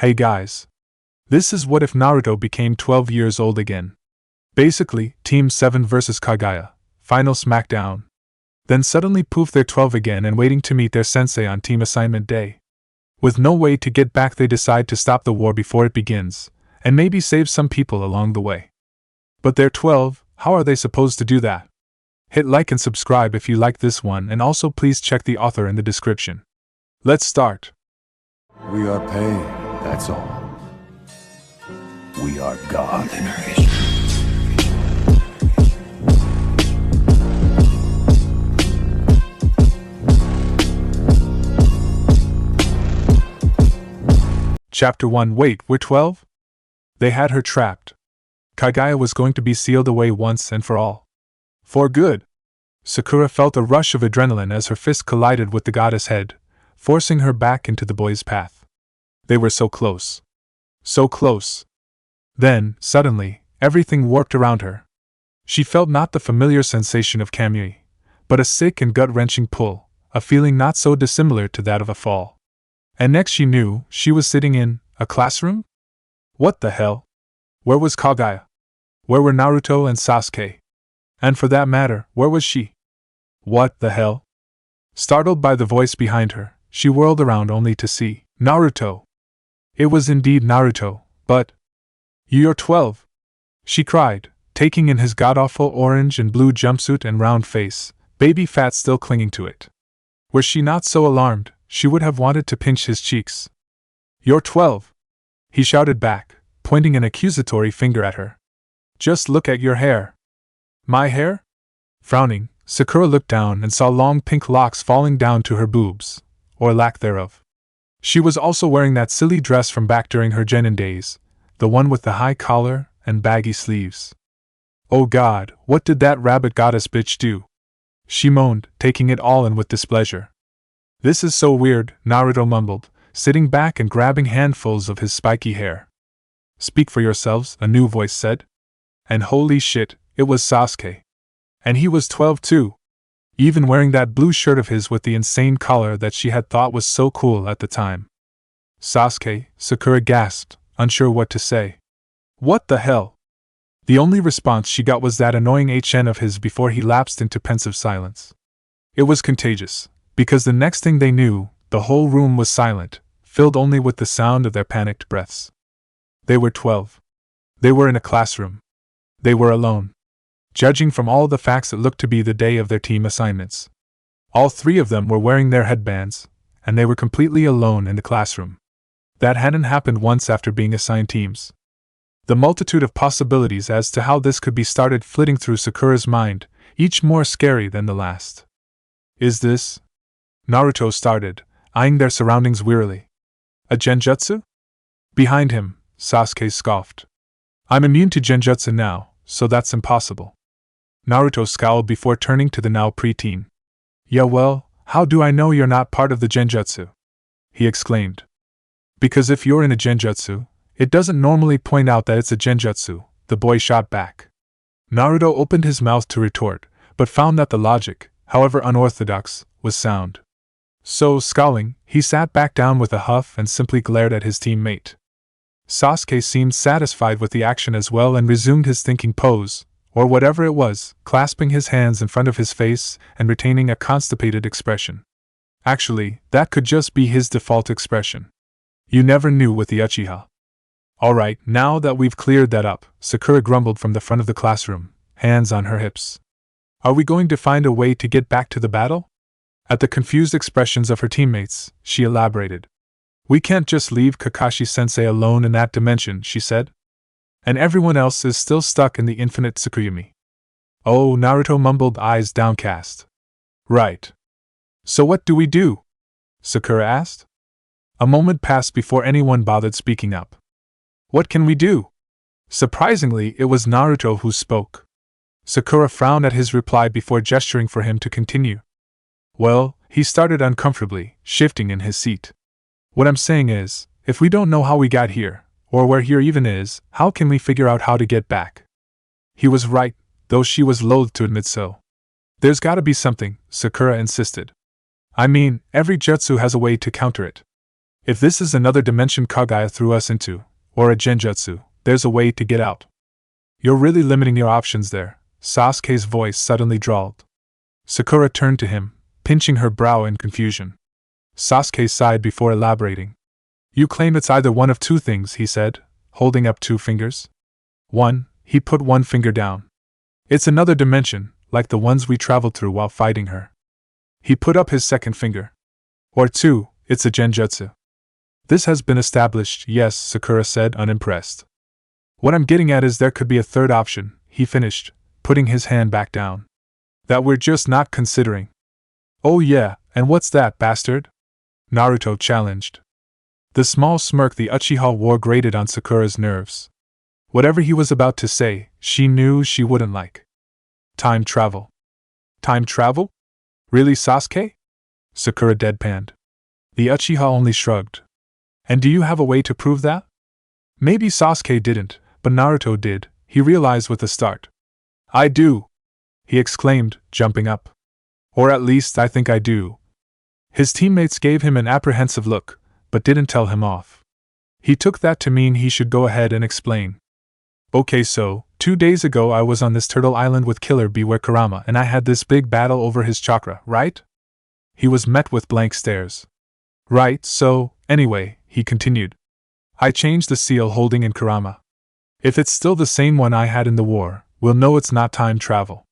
Hey guys. This is what if Naruto became 12 years old again. Basically, Team 7 vs Kaguya, final smackdown. Then suddenly poof, they're 12 again and waiting to meet their sensei on team assignment day. With no way to get back, they decide to stop the war before it begins, and maybe save some people along the way. But they're 12, how are they supposed to do that? Hit like and subscribe if you like this one, and also please check the author in the description. Let's start. We are paid, that's all. We are God. Chapter 1. Wait, we're 12? They had her trapped. Kaguya was going to be sealed away once and for all. For good. Sakura felt a rush of adrenaline as her fist collided with the goddess head, forcing her back into the boy's path. They were so close. So close. Then, suddenly, everything warped around her. She felt not the familiar sensation of kamui, but a sick and gut-wrenching pull, a feeling not so dissimilar to that of a fall. And next she knew, she was sitting in a classroom? What the hell? Where was Kaguya? Where were Naruto and Sasuke? And for that matter, where was she? What the hell? Startled by the voice behind her, she whirled around only to see Naruto. It was indeed Naruto, but... You're 12! She cried, taking in his god-awful orange and blue jumpsuit and round face, baby fat still clinging to it. Were she not so alarmed, she would have wanted to pinch his cheeks. You're 12! He shouted back, pointing an accusatory finger at her. Just look at your hair. My hair? Frowning, Sakura looked down and saw long pink locks falling down to her boobs, or lack thereof. She was also wearing that silly dress from back during her genin days, the one with the high collar and baggy sleeves. Oh God, what did that rabbit goddess bitch do? She moaned, taking it all in with displeasure. This is so weird, Naruto mumbled, sitting back and grabbing handfuls of his spiky hair. Speak for yourselves, a new voice said. And holy shit, it was Sasuke. And he was 12 too. Even wearing that blue shirt of his with the insane collar that she had thought was so cool at the time. Sasuke, Sakura gasped, unsure what to say. What the hell? The only response she got was that annoying HN of his before he lapsed into pensive silence. It was contagious, because the next thing they knew, the whole room was silent, filled only with the sound of their panicked breaths. They were 12. They were in a classroom. They were alone. Judging from all the facts, it looked to be the day of their team assignments. All three of them were wearing their headbands, and they were completely alone in the classroom. That hadn't happened once after being assigned teams. The multitude of possibilities as to how this could be started flitting through Sakura's mind, each more scary than the last. Is this? Naruto started, eyeing their surroundings wearily. A genjutsu? Behind him, Sasuke scoffed. I'm immune to genjutsu now, so that's impossible. Naruto scowled before turning to the now preteen. Yeah, well, how do I know you're not part of the genjutsu? He exclaimed. Because if you're in a genjutsu, it doesn't normally point out that it's a genjutsu, the boy shot back. Naruto opened his mouth to retort, but found that the logic, however unorthodox, was sound. So, scowling, he sat back down with a huff and simply glared at his teammate. Sasuke seemed satisfied with the action as well and resumed his thinking pose, or whatever it was, clasping his hands in front of his face and retaining a constipated expression. Actually, that could just be his default expression. You never knew with the Uchiha. Alright, now that we've cleared that up, Sakura grumbled from the front of the classroom, hands on her hips. Are we going to find a way to get back to the battle? At the confused expressions of her teammates, she elaborated. We can't just leave Kakashi-sensei alone in that dimension, she said. And everyone else is still stuck in the infinite Tsukuyomi. Oh, Naruto mumbled, eyes downcast. Right. So what do we do? Sakura asked. A moment passed before anyone bothered speaking up. What can we do? Surprisingly, it was Naruto who spoke. Sakura frowned at his reply before gesturing for him to continue. Well, he started uncomfortably, shifting in his seat. What I'm saying is, if we don't know how we got here, or where here even is, how can we figure out how to get back? He was right, though she was loath to admit so. There's gotta be something, Sakura insisted. I mean, every jutsu has a way to counter it. If this is another dimension Kaguya threw us into, or a genjutsu, there's a way to get out. You're really limiting your options there, Sasuke's voice suddenly drawled. Sakura turned to him, pinching her brow in confusion. Sasuke sighed before elaborating. You claim it's either one of two things, he said, holding up 2 fingers. 1, he put 1 finger down. It's another dimension, like the ones we traveled through while fighting her. He put up his 2nd finger. Or 2, it's a genjutsu. This has been established, yes, Sakura said, unimpressed. What I'm getting at is there could be a 3rd option, he finished, putting his hand back down. That we're just not considering. Oh yeah, and what's that, bastard? Naruto challenged. The small smirk the Uchiha wore grated on Sakura's nerves. Whatever he was about to say, she knew she wouldn't like. Time travel. Time travel? Really, Sasuke? Sakura deadpanned. The Uchiha only shrugged. And do you have a way to prove that? Maybe Sasuke didn't, but Naruto did, he realized with a start. I do! He exclaimed, jumping up. Or at least I think I do. His teammates gave him an apprehensive look, but didn't tell him off. He took that to mean he should go ahead and explain. Okay, so, 2 days ago I was on this turtle island with Killer Beware Kurama and I had this big battle over his chakra, right? He was met with blank stares. Right, so, anyway, he continued. I changed the seal holding in Kurama. If it's still the same one I had in the war, we'll know it's not time travel.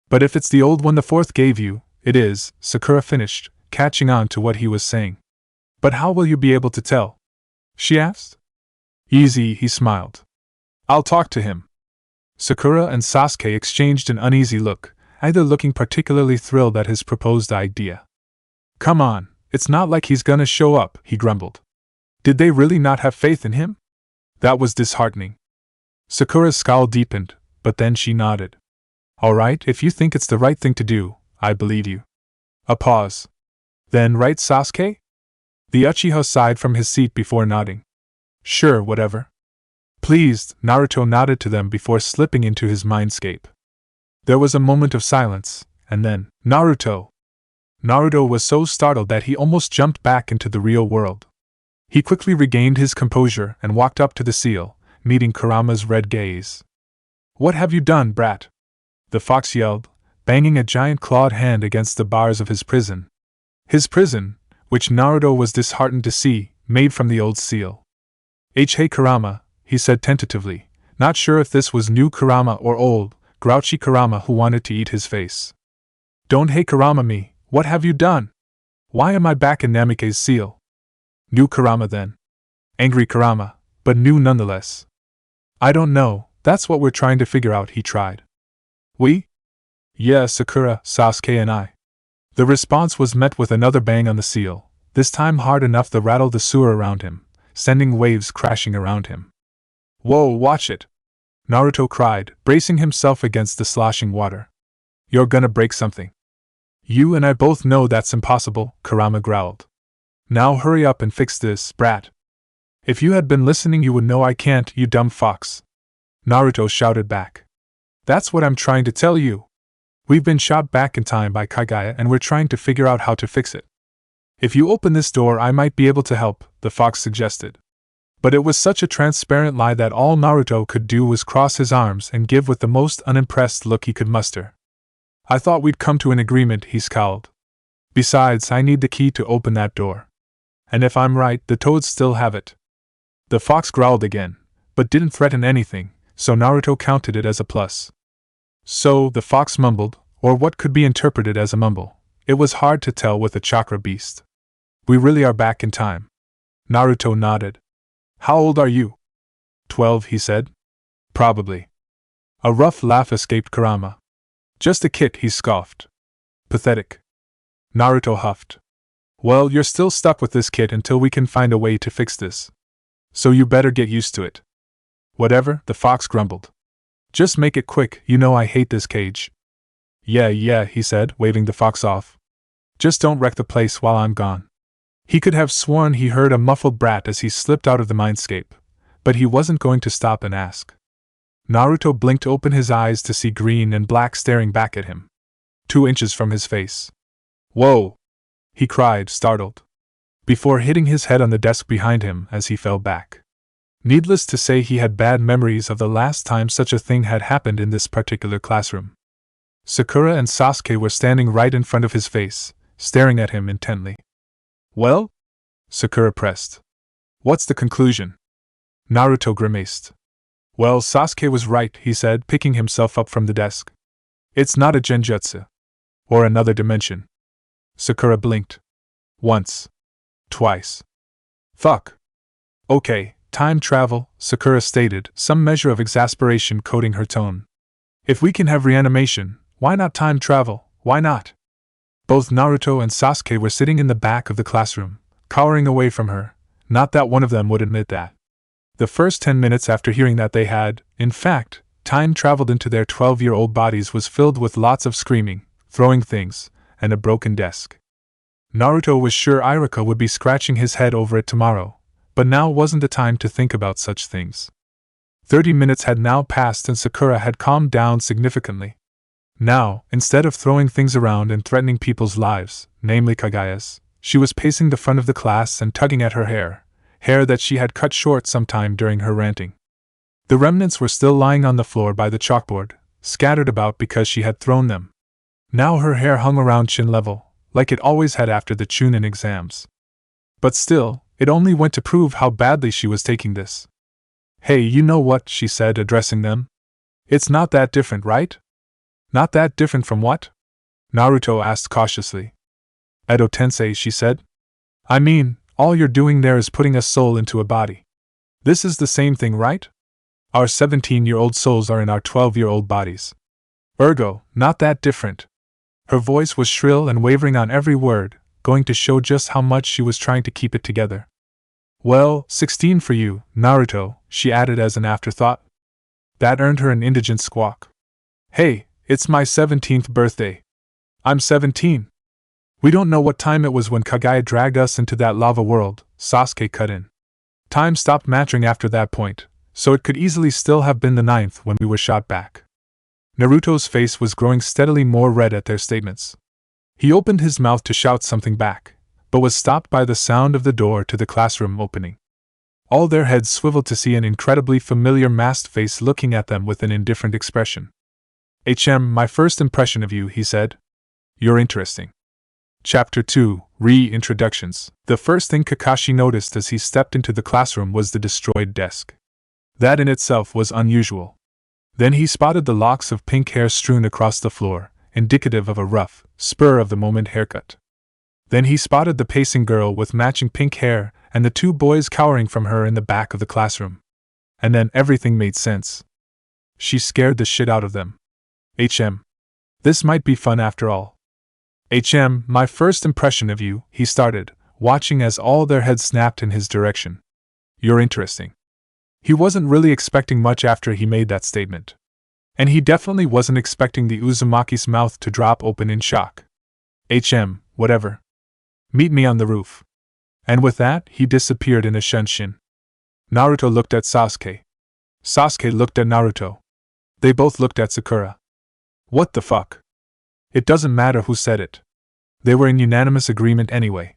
But if it's the old one the 4th gave you, it is, Sakura finished, catching on to what he was saying. But how will you be able to tell? She asked. Easy, he smiled. I'll talk to him. Sakura and Sasuke exchanged an uneasy look, either looking particularly thrilled at his proposed idea. Come on, it's not like he's gonna show up, he grumbled. Did they really not have faith in him? That was disheartening. Sakura's scowl deepened, but then she nodded. All right, if you think it's the right thing to do, I believe you. A pause. Then right, Sasuke? The Uchiha sighed from his seat before nodding. Sure, whatever. Pleased, Naruto nodded to them before slipping into his mindscape. There was a moment of silence, and then, Naruto! Naruto was so startled that he almost jumped back into the real world. He quickly regained his composure and walked up to the seal, meeting Kurama's red gaze. What have you done, brat? The fox yelled, banging a giant clawed hand against the bars of his prison. His prison, which Naruto was disheartened to see, made from the old seal. Hey Kurama, he said tentatively, not sure if this was new Kurama or old, grouchy Kurama who wanted to eat his face. Don't hey Kurama me, what have you done? Why am I back in Namikaze's seal? New Kurama then. Angry Kurama, but new nonetheless. I don't know, that's what we're trying to figure out, he tried. We? Yeah, Sakura, Sasuke and I. The response was met with another bang on the seal, this time hard enough to rattle the sewer around him, sending waves crashing around him. Whoa, watch it! Naruto cried, bracing himself against the sloshing water. You're gonna break something. You and I both know that's impossible, Kurama growled. Now hurry up and fix this, brat. If you had been listening you would know I can't, you dumb fox. Naruto shouted back. That's what I'm trying to tell you. We've been shot back in time by Kaguya and we're trying to figure out how to fix it. If you open this door I might be able to help, the fox suggested. But it was such a transparent lie that all Naruto could do was cross his arms and give with the most unimpressed look he could muster. I thought we'd come to an agreement, he scowled. Besides, I need the key to open that door. And if I'm right, the toads still have it. The fox growled again, but didn't threaten anything, so Naruto counted it as a plus. So, the fox mumbled, or what could be interpreted as a mumble. It was hard to tell with a chakra beast. We really are back in time. Naruto nodded. How old are you? 12, he said. Probably. A rough laugh escaped Kurama. Just a kid, he scoffed. Pathetic. Naruto huffed. Well, you're still stuck with this kid until we can find a way to fix this. So you better get used to it. Whatever, the fox grumbled. Just make it quick, you know I hate this cage. Yeah, he said, waving the fox off. Just don't wreck the place while I'm gone. He could have sworn he heard a muffled brat as he slipped out of the mindscape, but he wasn't going to stop and ask. Naruto blinked open his eyes to see green and black staring back at him. 2 inches from his face. Whoa! He cried, startled. before hitting his head on the desk behind him as he fell back. Needless to say, he had bad memories of the last time such a thing had happened in this particular classroom. Sakura and Sasuke were standing right in front of his face, staring at him intently. "Well?" Sakura pressed. "What's the conclusion?" Naruto grimaced. "Well, Sasuke was right," he said, picking himself up from the desk. "It's not a genjutsu. Or another dimension." Sakura blinked. Once. Twice. "Fuck. Okay, time travel," Sakura stated, some measure of exasperation coating her tone. "If we can have reanimation, why not time travel, why not?" Both Naruto and Sasuke were sitting in the back of the classroom, cowering away from her, not that one of them would admit that. The first 10 minutes after hearing that they had, in fact, time traveled into their 12-year-old bodies was filled with lots of screaming, throwing things, and a broken desk. Naruto was sure Iruka would be scratching his head over it tomorrow, but now wasn't the time to think about such things. 30 minutes had now passed and Sakura had calmed down significantly. Now, instead of throwing things around and threatening people's lives, namely Kaguya's, she was pacing the front of the class and tugging at her hair that she had cut short sometime during her ranting. The remnants were still lying on the floor by the chalkboard, scattered about because she had thrown them. Now her hair hung around chin level, like it always had after the Chunin exams. But still, it only went to prove how badly she was taking this. "Hey, you know what?" she said, addressing them. "It's not that different, right?" "Not that different from what?" Naruto asked cautiously. "Edo-tensei," she said. "I mean, all you're doing there is putting a soul into a body. This is the same thing, right? Our 17-year-old souls are in our 12-year-old bodies. Ergo, not that different." Her voice was shrill and wavering on every word, going to show just how much she was trying to keep it together. "Well, 16 for you, Naruto," she added as an afterthought. That earned her an indigent squawk. "Hey, it's my 17th birthday. I'm 17. We don't know what time it was when Kaguya dragged us into that lava world," Sasuke cut in. "Time stopped mattering after that point, so it could easily still have been the 9th when we were shot back." Naruto's face was growing steadily more red at their statements. He opened his mouth to shout something back, but was stopped by the sound of the door to the classroom opening. All their heads swiveled to see an incredibly familiar masked face looking at them with an indifferent expression. "My first impression of you," he said. "You're interesting." Chapter 2, Re-Introductions. The first thing Kakashi noticed as he stepped into the classroom was the destroyed desk. That in itself was unusual. Then he spotted the locks of pink hair strewn across the floor, indicative of a rough, spur-of-the-moment haircut. Then he spotted the pacing girl with matching pink hair and the two boys cowering from her in the back of the classroom. And then everything made sense. She scared the shit out of them. This might be fun after all." My first impression of you," he started, watching as all their heads snapped in his direction. "You're interesting." He wasn't really expecting much after he made that statement. And he definitely wasn't expecting the Uzumaki's mouth to drop open in shock. Whatever. Meet me on the roof." And with that, he disappeared in a shunshin. Naruto looked at Sasuke. Sasuke looked at Naruto. They both looked at Sakura. What the fuck? It doesn't matter who said it. They were in unanimous agreement anyway.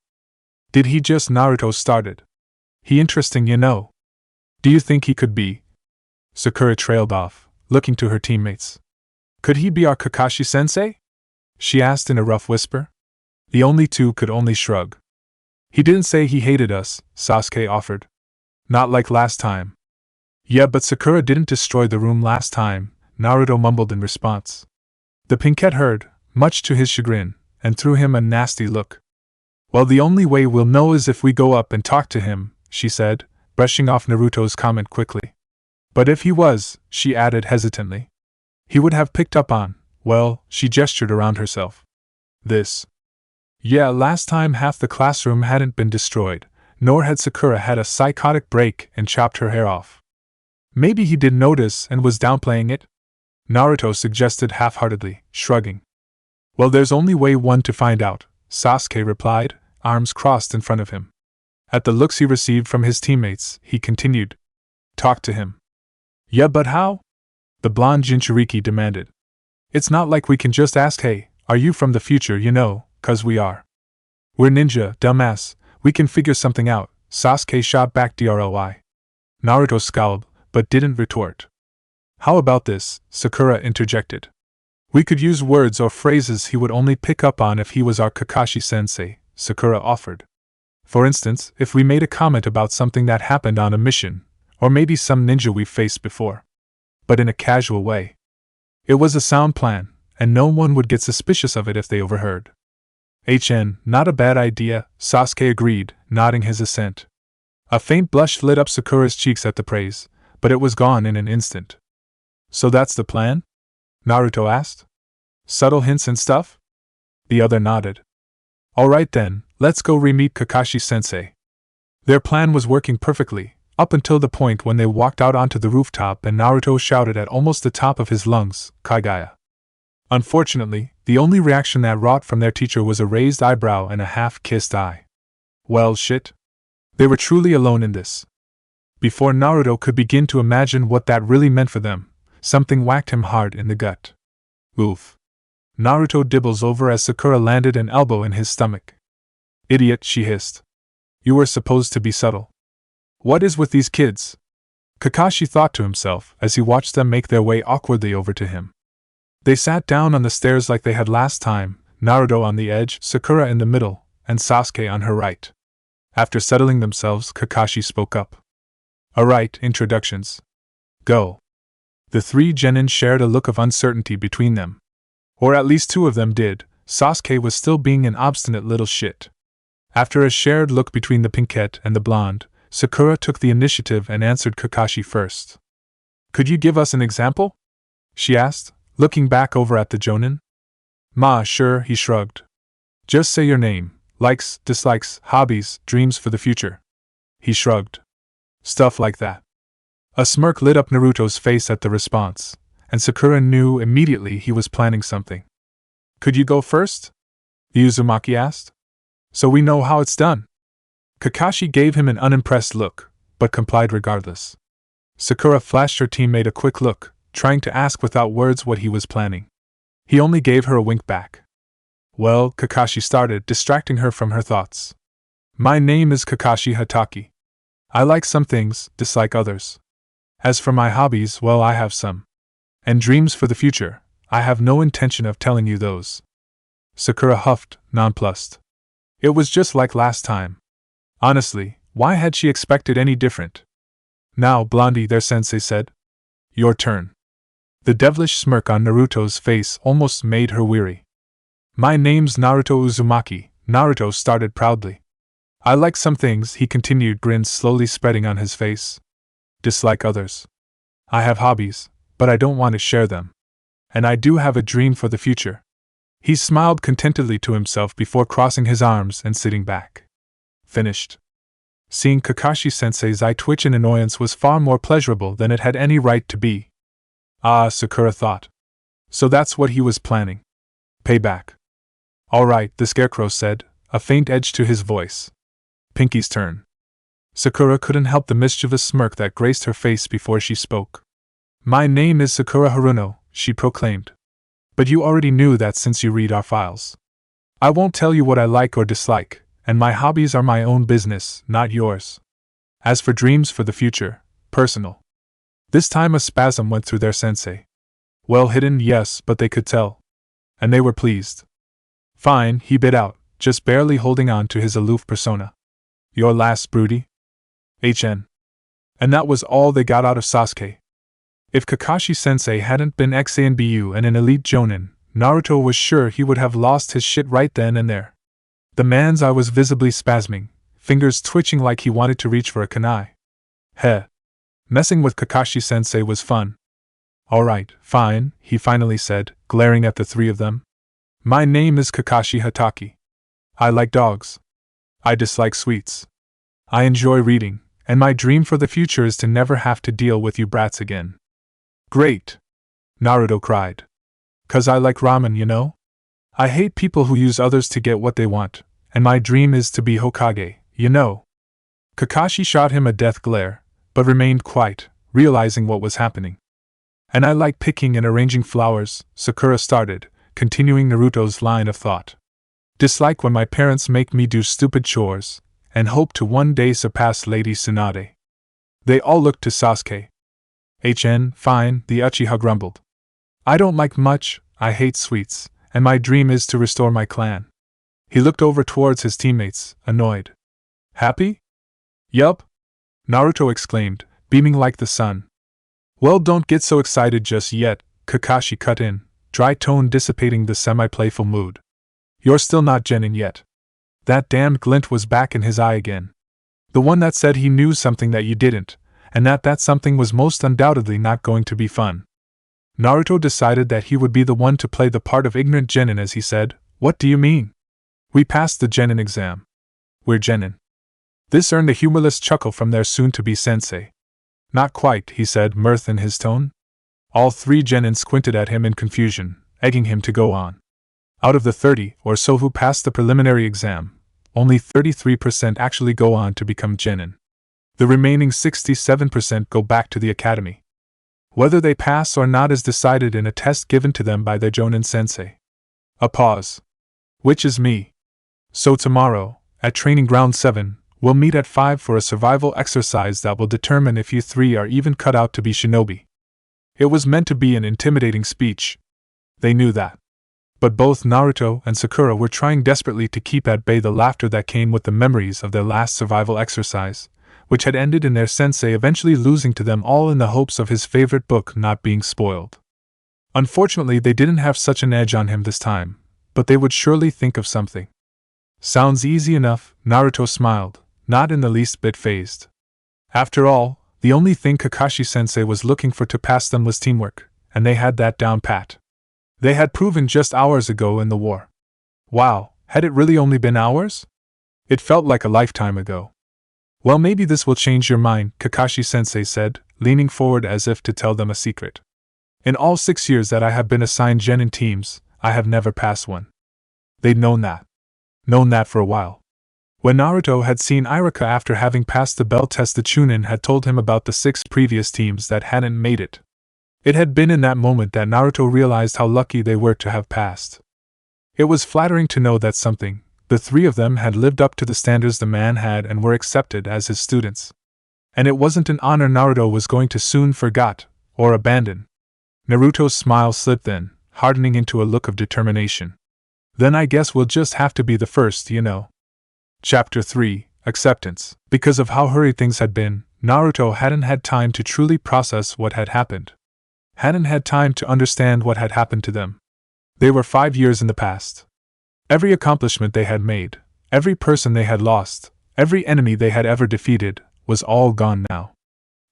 Did he just? Naruto started. He interesting, you know. Do you think he could be? Sakura trailed off, looking to her teammates. Could he be our Kakashi-sensei? She asked in a rough whisper. The only two could only shrug. He didn't say he hated us, Sasuke offered. Not like last time. Yeah, but Sakura didn't destroy the room last time, Naruto mumbled in response. The pinkette heard, much to his chagrin, and threw him a nasty look. Well, the only way we'll know is if we go up and talk to him, she said, brushing off Naruto's comment quickly. But if he was, she added hesitantly, he would have picked up on, well, she gestured around herself. This. Yeah, last time half the classroom hadn't been destroyed, nor had Sakura had a psychotic break and chopped her hair off. Maybe he did notice and was downplaying it? Naruto suggested half-heartedly, shrugging. Well, there's only way one to find out, Sasuke replied, arms crossed in front of him. At the looks he received from his teammates, he continued. Talk to him. Yeah, but how? The blonde Jinchuriki demanded. It's not like we can just ask, hey, are you from the future, you know, 'cause we are. We're ninja, dumbass, We can figure something out, Sasuke shot back DROI. Naruto scowled, but didn't retort. How about this? Sakura interjected. We could use words or phrases he would only pick up on if he was our Kakashi-sensei, Sakura offered. For instance, if we made a comment about something that happened on a mission, or maybe some ninja we've faced before. But in a casual way. It was a sound plan, and no one would get suspicious of it if they overheard. Not a bad idea, Sasuke agreed, nodding his assent. A faint blush lit up Sakura's cheeks at the praise, but it was gone in an instant. So that's the plan? Naruto asked. Subtle hints and stuff? The other nodded. Alright then, let's go re-meet Kakashi-sensei. Their plan was working perfectly, up until the point when they walked out onto the rooftop and Naruto shouted at almost the top of his lungs, Kaguya. Unfortunately, the only reaction that wrought from their teacher was a raised eyebrow and a half-kissed eye. Well, shit. They were truly alone in this. Before Naruto could begin to imagine what that really meant for them, something whacked him hard in the gut. Oof. Naruto dibbles over as Sakura landed an elbow in his stomach. Idiot, she hissed. You were supposed to be subtle. What is with these kids? Kakashi thought to himself as he watched them make their way awkwardly over to him. They sat down on the stairs like they had last time, Naruto on the edge, Sakura in the middle, and Sasuke on her right. After settling themselves, Kakashi spoke up. Alright, introductions. Go. The three genin shared a look of uncertainty between them. Or at least two of them did. Sasuke was still being an obstinate little shit. After a shared look between the pinkette and the blonde, Sakura took the initiative and answered Kakashi first. Could you give us an example? She asked, looking back over at the jonin. Sure, he shrugged. Just say your name, likes, dislikes, hobbies, dreams for the future. He shrugged. Stuff like that. A smirk lit up Naruto's face at the response, and Sakura knew immediately he was planning something. Could you go first? Uzumaki asked. So we know how it's done. Kakashi gave him an unimpressed look, but complied regardless. Sakura flashed her teammate a quick look, trying to ask without words what he was planning. He only gave her a wink back. Well, Kakashi started, distracting her from her thoughts. My name is Kakashi Hatake. I like some things, dislike others. As for my hobbies, well, I have some. And dreams for the future, I have no intention of telling you those. Sakura huffed, nonplussed. It was just like last time. Honestly, why had she expected any different? Now, Blondie, their sensei said. Your turn. The devilish smirk on Naruto's face almost made her weary. My name's Naruto Uzumaki, Naruto started proudly. I like some things, he continued, grin slowly spreading on his face. Dislike others. I have hobbies, but I don't want to share them. And I do have a dream for the future. He smiled contentedly to himself before crossing his arms and sitting back. Finished. Seeing Kakashi-sensei's eye twitch in annoyance was far more pleasurable than it had any right to be. Ah, Sakura thought. So that's what he was planning. Payback. All right, the Scarecrow said, a faint edge to his voice. Pinky's turn. Sakura couldn't help the mischievous smirk that graced her face before she spoke. My name is Sakura Haruno, she proclaimed. But you already knew that since you read our files. I won't tell you what I like or dislike, and my hobbies are my own business, not yours. As for dreams for the future, personal. This time a spasm went through their sensei. Well hidden, yes, but they could tell. And they were pleased. Fine, he bit out, just barely holding on to his aloof persona. Your last, broody? And that was all they got out of Sasuke. If Kakashi-sensei hadn't been ex-ANBU and an elite jonin, Naruto was sure he would have lost his shit right then and there. The man's eye was visibly spasming, fingers twitching like he wanted to reach for a kunai. Heh. Messing with Kakashi-sensei was fun. Alright, fine, he finally said, glaring at the three of them. My name is Kakashi Hatake. I like dogs. I dislike sweets. I enjoy reading, and my dream for the future is to never have to deal with you brats again. Great! Naruto cried. 'Cause I like ramen, you know? I hate people who use others to get what they want, and my dream is to be Hokage, you know. Kakashi shot him a death glare, but remained quiet, realizing what was happening. And I like picking and arranging flowers, Sakura started, continuing Naruto's line of thought. Dislike when my parents make me do stupid chores, and hoped to one day surpass Lady Tsunade. They all looked to Sasuke. Fine, the Uchiha grumbled. I don't like much, I hate sweets, and my dream is to restore my clan. He looked over towards his teammates, annoyed. Happy? Yup, Naruto exclaimed, beaming like the sun. Well, don't get so excited just yet, Kakashi cut in, dry tone dissipating the semi-playful mood. You're still not genin yet. That damned glint was back in his eye again. The one that said he knew something that you didn't, and that something was most undoubtedly not going to be fun. Naruto decided that he would be the one to play the part of ignorant genin as he said, What do you mean? We passed the genin exam. We're genin. This earned a humorless chuckle from their soon-to-be sensei. Not quite, he said, mirth in his tone. All three genin squinted at him in confusion, egging him to go on. Out of the 30 or so who passed the preliminary exam, only 33% actually go on to become genin. The remaining 67% go back to the academy. Whether they pass or not is decided in a test given to them by their Jonin sensei. A pause. Which is me. So tomorrow, at Training Ground 7, we'll meet at 5 for a survival exercise that will determine if you three are even cut out to be shinobi. It was meant to be an intimidating speech. They knew that. But both Naruto and Sakura were trying desperately to keep at bay the laughter that came with the memories of their last survival exercise, which had ended in their sensei eventually losing to them all in the hopes of his favorite book not being spoiled. Unfortunately, they didn't have such an edge on him this time, but they would surely think of something. Sounds easy enough, Naruto smiled, not in the least bit fazed. After all, the only thing Kakashi-sensei was looking for to pass them was teamwork, and they had that down pat. They had proven just hours ago in the war. Wow, had it really only been hours? It felt like a lifetime ago. Well, maybe this will change your mind, Kakashi-sensei said, leaning forward as if to tell them a secret. In all 6 years that I have been assigned genin teams, I have never passed one. They'd known that for a while. When Naruto had seen Iruka after having passed the bell test, the Chunin had told him about the 6 previous teams that hadn't made it. It had been in that moment that Naruto realized how lucky they were to have passed. It was flattering to know that the 3 of them had lived up to the standards the man had and were accepted as his students. And it wasn't an honor Naruto was going to soon forget or abandon. Naruto's smile slipped then, hardening into a look of determination. Then I guess we'll just have to be the first, you know. Chapter 3, Acceptance. Because of how hurried things had been, Naruto hadn't had time to truly process what had happened. Hadn't had time to understand what had happened to them. They were 5 years in the past. Every accomplishment they had made, every person they had lost, every enemy they had ever defeated, was all gone now.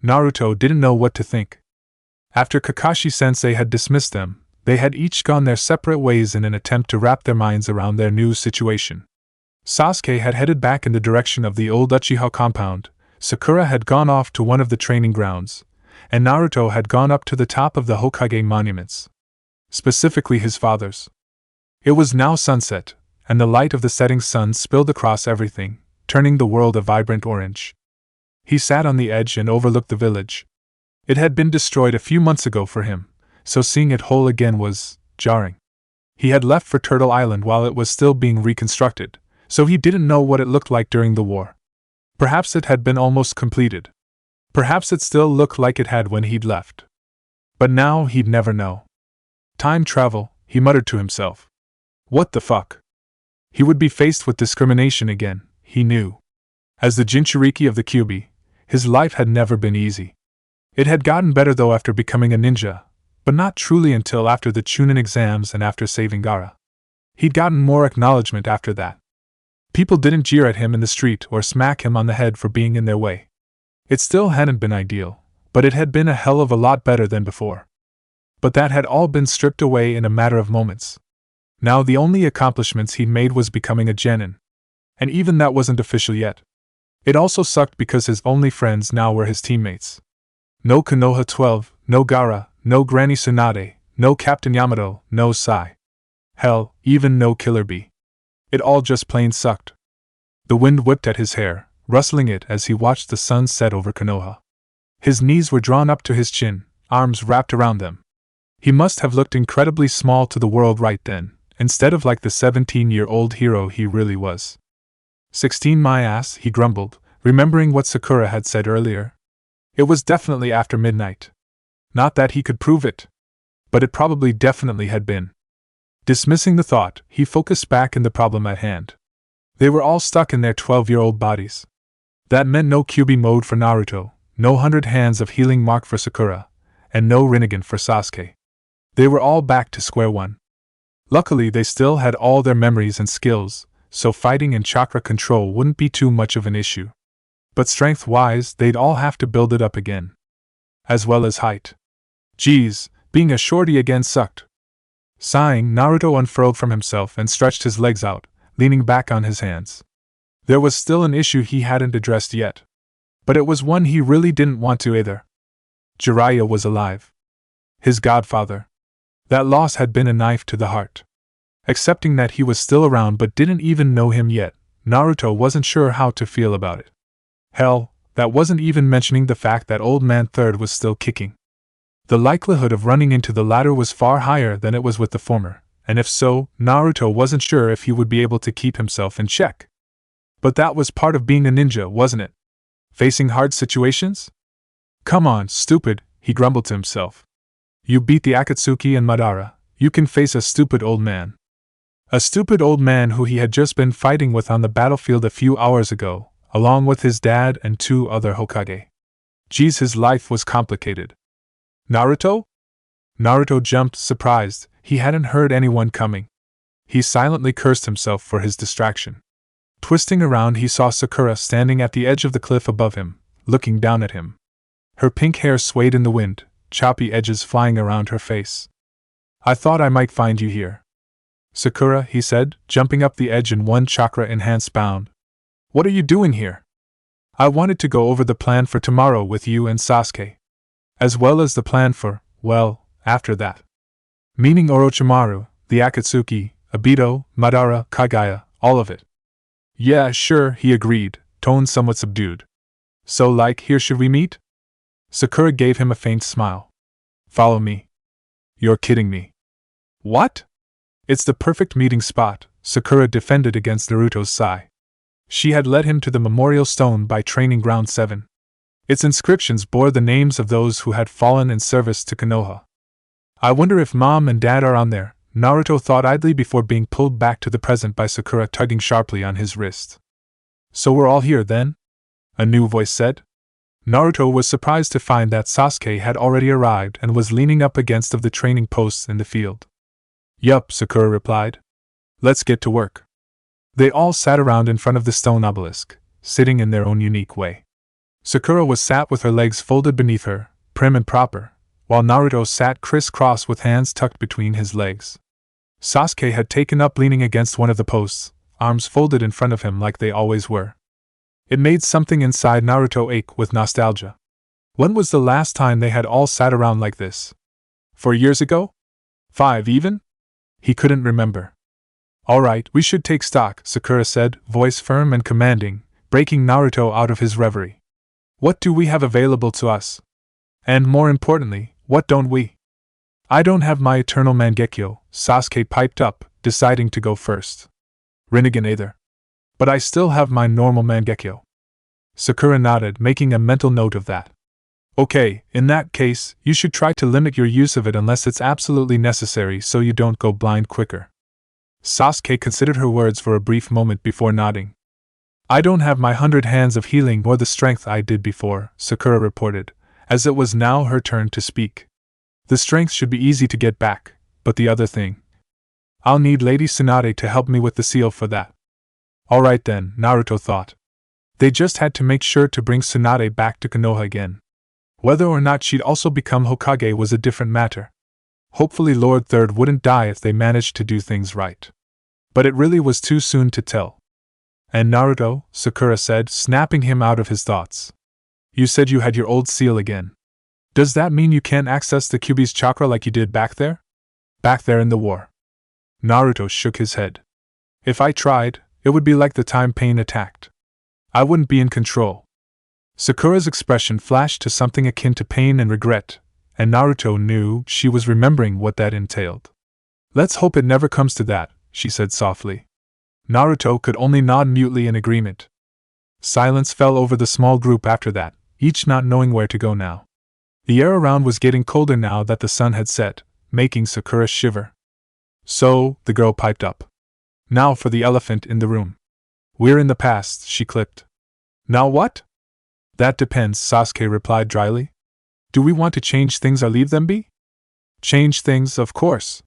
Naruto didn't know what to think. After Kakashi-sensei had dismissed them, they had each gone their separate ways in an attempt to wrap their minds around their new situation. Sasuke had headed back in the direction of the old Uchiha compound, Sakura had gone off to one of the training grounds, and Naruto had gone up to the top of the Hokage monuments. Specifically his father's. It was now sunset, and the light of the setting sun spilled across everything, turning the world a vibrant orange. He sat on the edge and overlooked the village. It had been destroyed a few months ago for him, so seeing it whole again was jarring. He had left for Turtle Island while it was still being reconstructed, so he didn't know what it looked like during the war. Perhaps it had been almost completed. Perhaps it still looked like it had when he'd left. But now he'd never know. Time travel, he muttered to himself. What the fuck? He would be faced with discrimination again, he knew. As the Jinchuriki of the Kyuubi, his life had never been easy. It had gotten better though after becoming a ninja, but not truly until after the Chunin exams and after saving Gaara. He'd gotten more acknowledgement after that. People didn't jeer at him in the street or smack him on the head for being in their way. It still hadn't been ideal, but it had been a hell of a lot better than before. But that had all been stripped away in a matter of moments. Now the only accomplishments he'd made was becoming a genin. And even that wasn't official yet. It also sucked because his only friends now were his teammates. No Konoha 12, no Gaara, no Granny Tsunade, no Captain Yamato, no Sai. Hell, even no Killer Bee. It all just plain sucked. The wind whipped at his hair, rustling it as he watched the sun set over Konoha. His knees were drawn up to his chin, arms wrapped around them. He must have looked incredibly small to the world right then, instead of like the 17-year-old hero he really was. 16 my ass, he grumbled, remembering what Sakura had said earlier. It was definitely after midnight. Not that he could prove it. But it probably definitely had been. Dismissing the thought, he focused back in the problem at hand. They were all stuck in their 12-year-old bodies. That meant no QB mode for Naruto, no 100 hands of healing mark for Sakura, and no Rinnegan for Sasuke. They were all back to square one. Luckily, they still had all their memories and skills, so fighting and chakra control wouldn't be too much of an issue. But strength-wise, they'd all have to build it up again. As well as height. Geez, being a shorty again sucked. Sighing, Naruto unfurled from himself and stretched his legs out, leaning back on his hands. There was still an issue he hadn't addressed yet. But it was one he really didn't want to either. Jiraiya was alive. His godfather. That loss had been a knife to the heart. Accepting that he was still around but didn't even know him yet, Naruto wasn't sure how to feel about it. Hell, that wasn't even mentioning the fact that Old Man Third was still kicking. The likelihood of running into the latter was far higher than it was with the former, and if so, Naruto wasn't sure if he would be able to keep himself in check. But that was part of being a ninja, wasn't it? Facing hard situations? Come on, stupid, he grumbled to himself. You beat the Akatsuki and Madara, you can face a stupid old man. A stupid old man who he had just been fighting with on the battlefield a few hours ago, along with his dad and 2 other Hokage. Geez, his life was complicated. Naruto? Naruto jumped, surprised. He hadn't heard anyone coming. He silently cursed himself for his distraction. Twisting around, he saw Sakura standing at the edge of the cliff above him, looking down at him. Her pink hair swayed in the wind, choppy edges flying around her face. I thought I might find you here. Sakura, he said, jumping up the edge in one chakra-enhanced bound. What are you doing here? I wanted to go over the plan for tomorrow with you and Sasuke. As well as the plan for, well, after that. Meaning Orochimaru, the Akatsuki, Obito, Madara, Kaguya, all of it. Yeah, sure, he agreed, tone somewhat subdued. So like, here should we meet? Sakura gave him a faint smile. Follow me. You're kidding me. What? It's the perfect meeting spot, Sakura defended against Naruto's sigh. She had led him to the memorial stone by Training Ground 7. Its inscriptions bore the names of those who had fallen in service to Konoha. I wonder if Mom and Dad are on there, Naruto thought idly before being pulled back to the present by Sakura tugging sharply on his wrist. So we're all here then? A new voice said. Naruto was surprised to find that Sasuke had already arrived and was leaning up against of the training posts in the field. Yup, Sakura replied. Let's get to work. They all sat around in front of the stone obelisk, sitting in their own unique way. Sakura was sat with her legs folded beneath her, prim and proper, while Naruto sat criss-cross with hands tucked between his legs. Sasuke had taken up leaning against one of the posts, arms folded in front of him like they always were. It made something inside Naruto ache with nostalgia. When was the last time they had all sat around like this? 4 years ago? 5 even? He couldn't remember. All right, we should take stock, Sakura said, voice firm and commanding, breaking Naruto out of his reverie. What do we have available to us? And more importantly, what don't we? I don't have my eternal Mangekyo, Sasuke piped up, deciding to go first. Rinnegan either. But I still have my normal Mangekyo. Sakura nodded, making a mental note of that. Okay, in that case, you should try to limit your use of it unless it's absolutely necessary so you don't go blind quicker. Sasuke considered her words for a brief moment before nodding. I don't have my 100 hands of healing or the strength I did before, Sakura reported, as it was now her turn to speak. The strength should be easy to get back, but the other thing. I'll need Lady Tsunade to help me with the seal for that. Alright then, Naruto thought. They just had to make sure to bring Tsunade back to Konoha again. Whether or not she'd also become Hokage was a different matter. Hopefully Lord Third wouldn't die if they managed to do things right. But it really was too soon to tell. And Naruto, Sakura said, snapping him out of his thoughts. You said you had your old seal again. Does that mean you can't access the Kyuubi's chakra like you did back there? Back there in the war. Naruto shook his head. If I tried, it would be like the time Pain attacked. I wouldn't be in control. Sakura's expression flashed to something akin to pain and regret, and Naruto knew she was remembering what that entailed. Let's hope it never comes to that, she said softly. Naruto could only nod mutely in agreement. Silence fell over the small group after that, each not knowing where to go now. The air around was getting colder now that the sun had set, making Sakura shiver. So, the girl piped up. Now for the elephant in the room. We're in the past, she clipped. Now what? That depends, Sasuke replied dryly. Do we want to change things or leave them be? Change things, of course.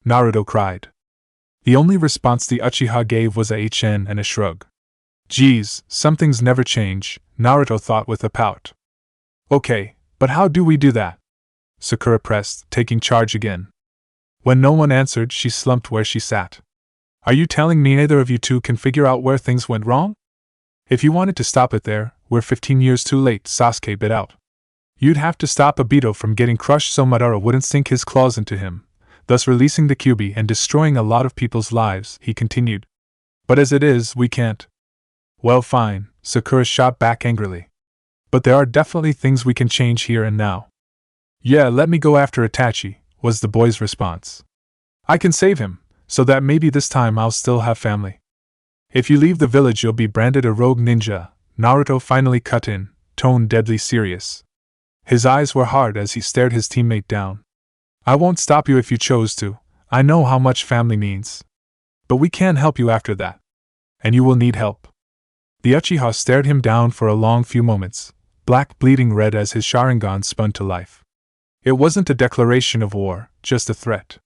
Naruto cried. The only response the Uchiha gave was a HN and a shrug. Geez, some things never change, Naruto thought with a pout. Okay, but how do we do that? Sakura pressed, taking charge again. When no one answered, she slumped where she sat. Are you telling me neither of you two can figure out where things went wrong? If you wanted to stop it there, we're 15 years too late, Sasuke bit out. You'd have to stop Obito from getting crushed so Madara wouldn't sink his claws into him, thus releasing the Kyuubi and destroying a lot of people's lives, he continued. But as it is, we can't. Well, fine, Sakura shot back angrily. But there are definitely things we can change here and now. Yeah, let me go after Itachi, was the boy's response. I can save him, so that maybe this time I'll still have family. If you leave the village you'll be branded a rogue ninja, Naruto finally cut in, tone deadly serious. His eyes were hard as he stared his teammate down. I won't stop you if you chose to, I know how much family means. But we can help you after that. And you will need help. The Uchiha stared him down for a long few moments, black bleeding red as his Sharingan spun to life. It wasn't a declaration of war, just a threat.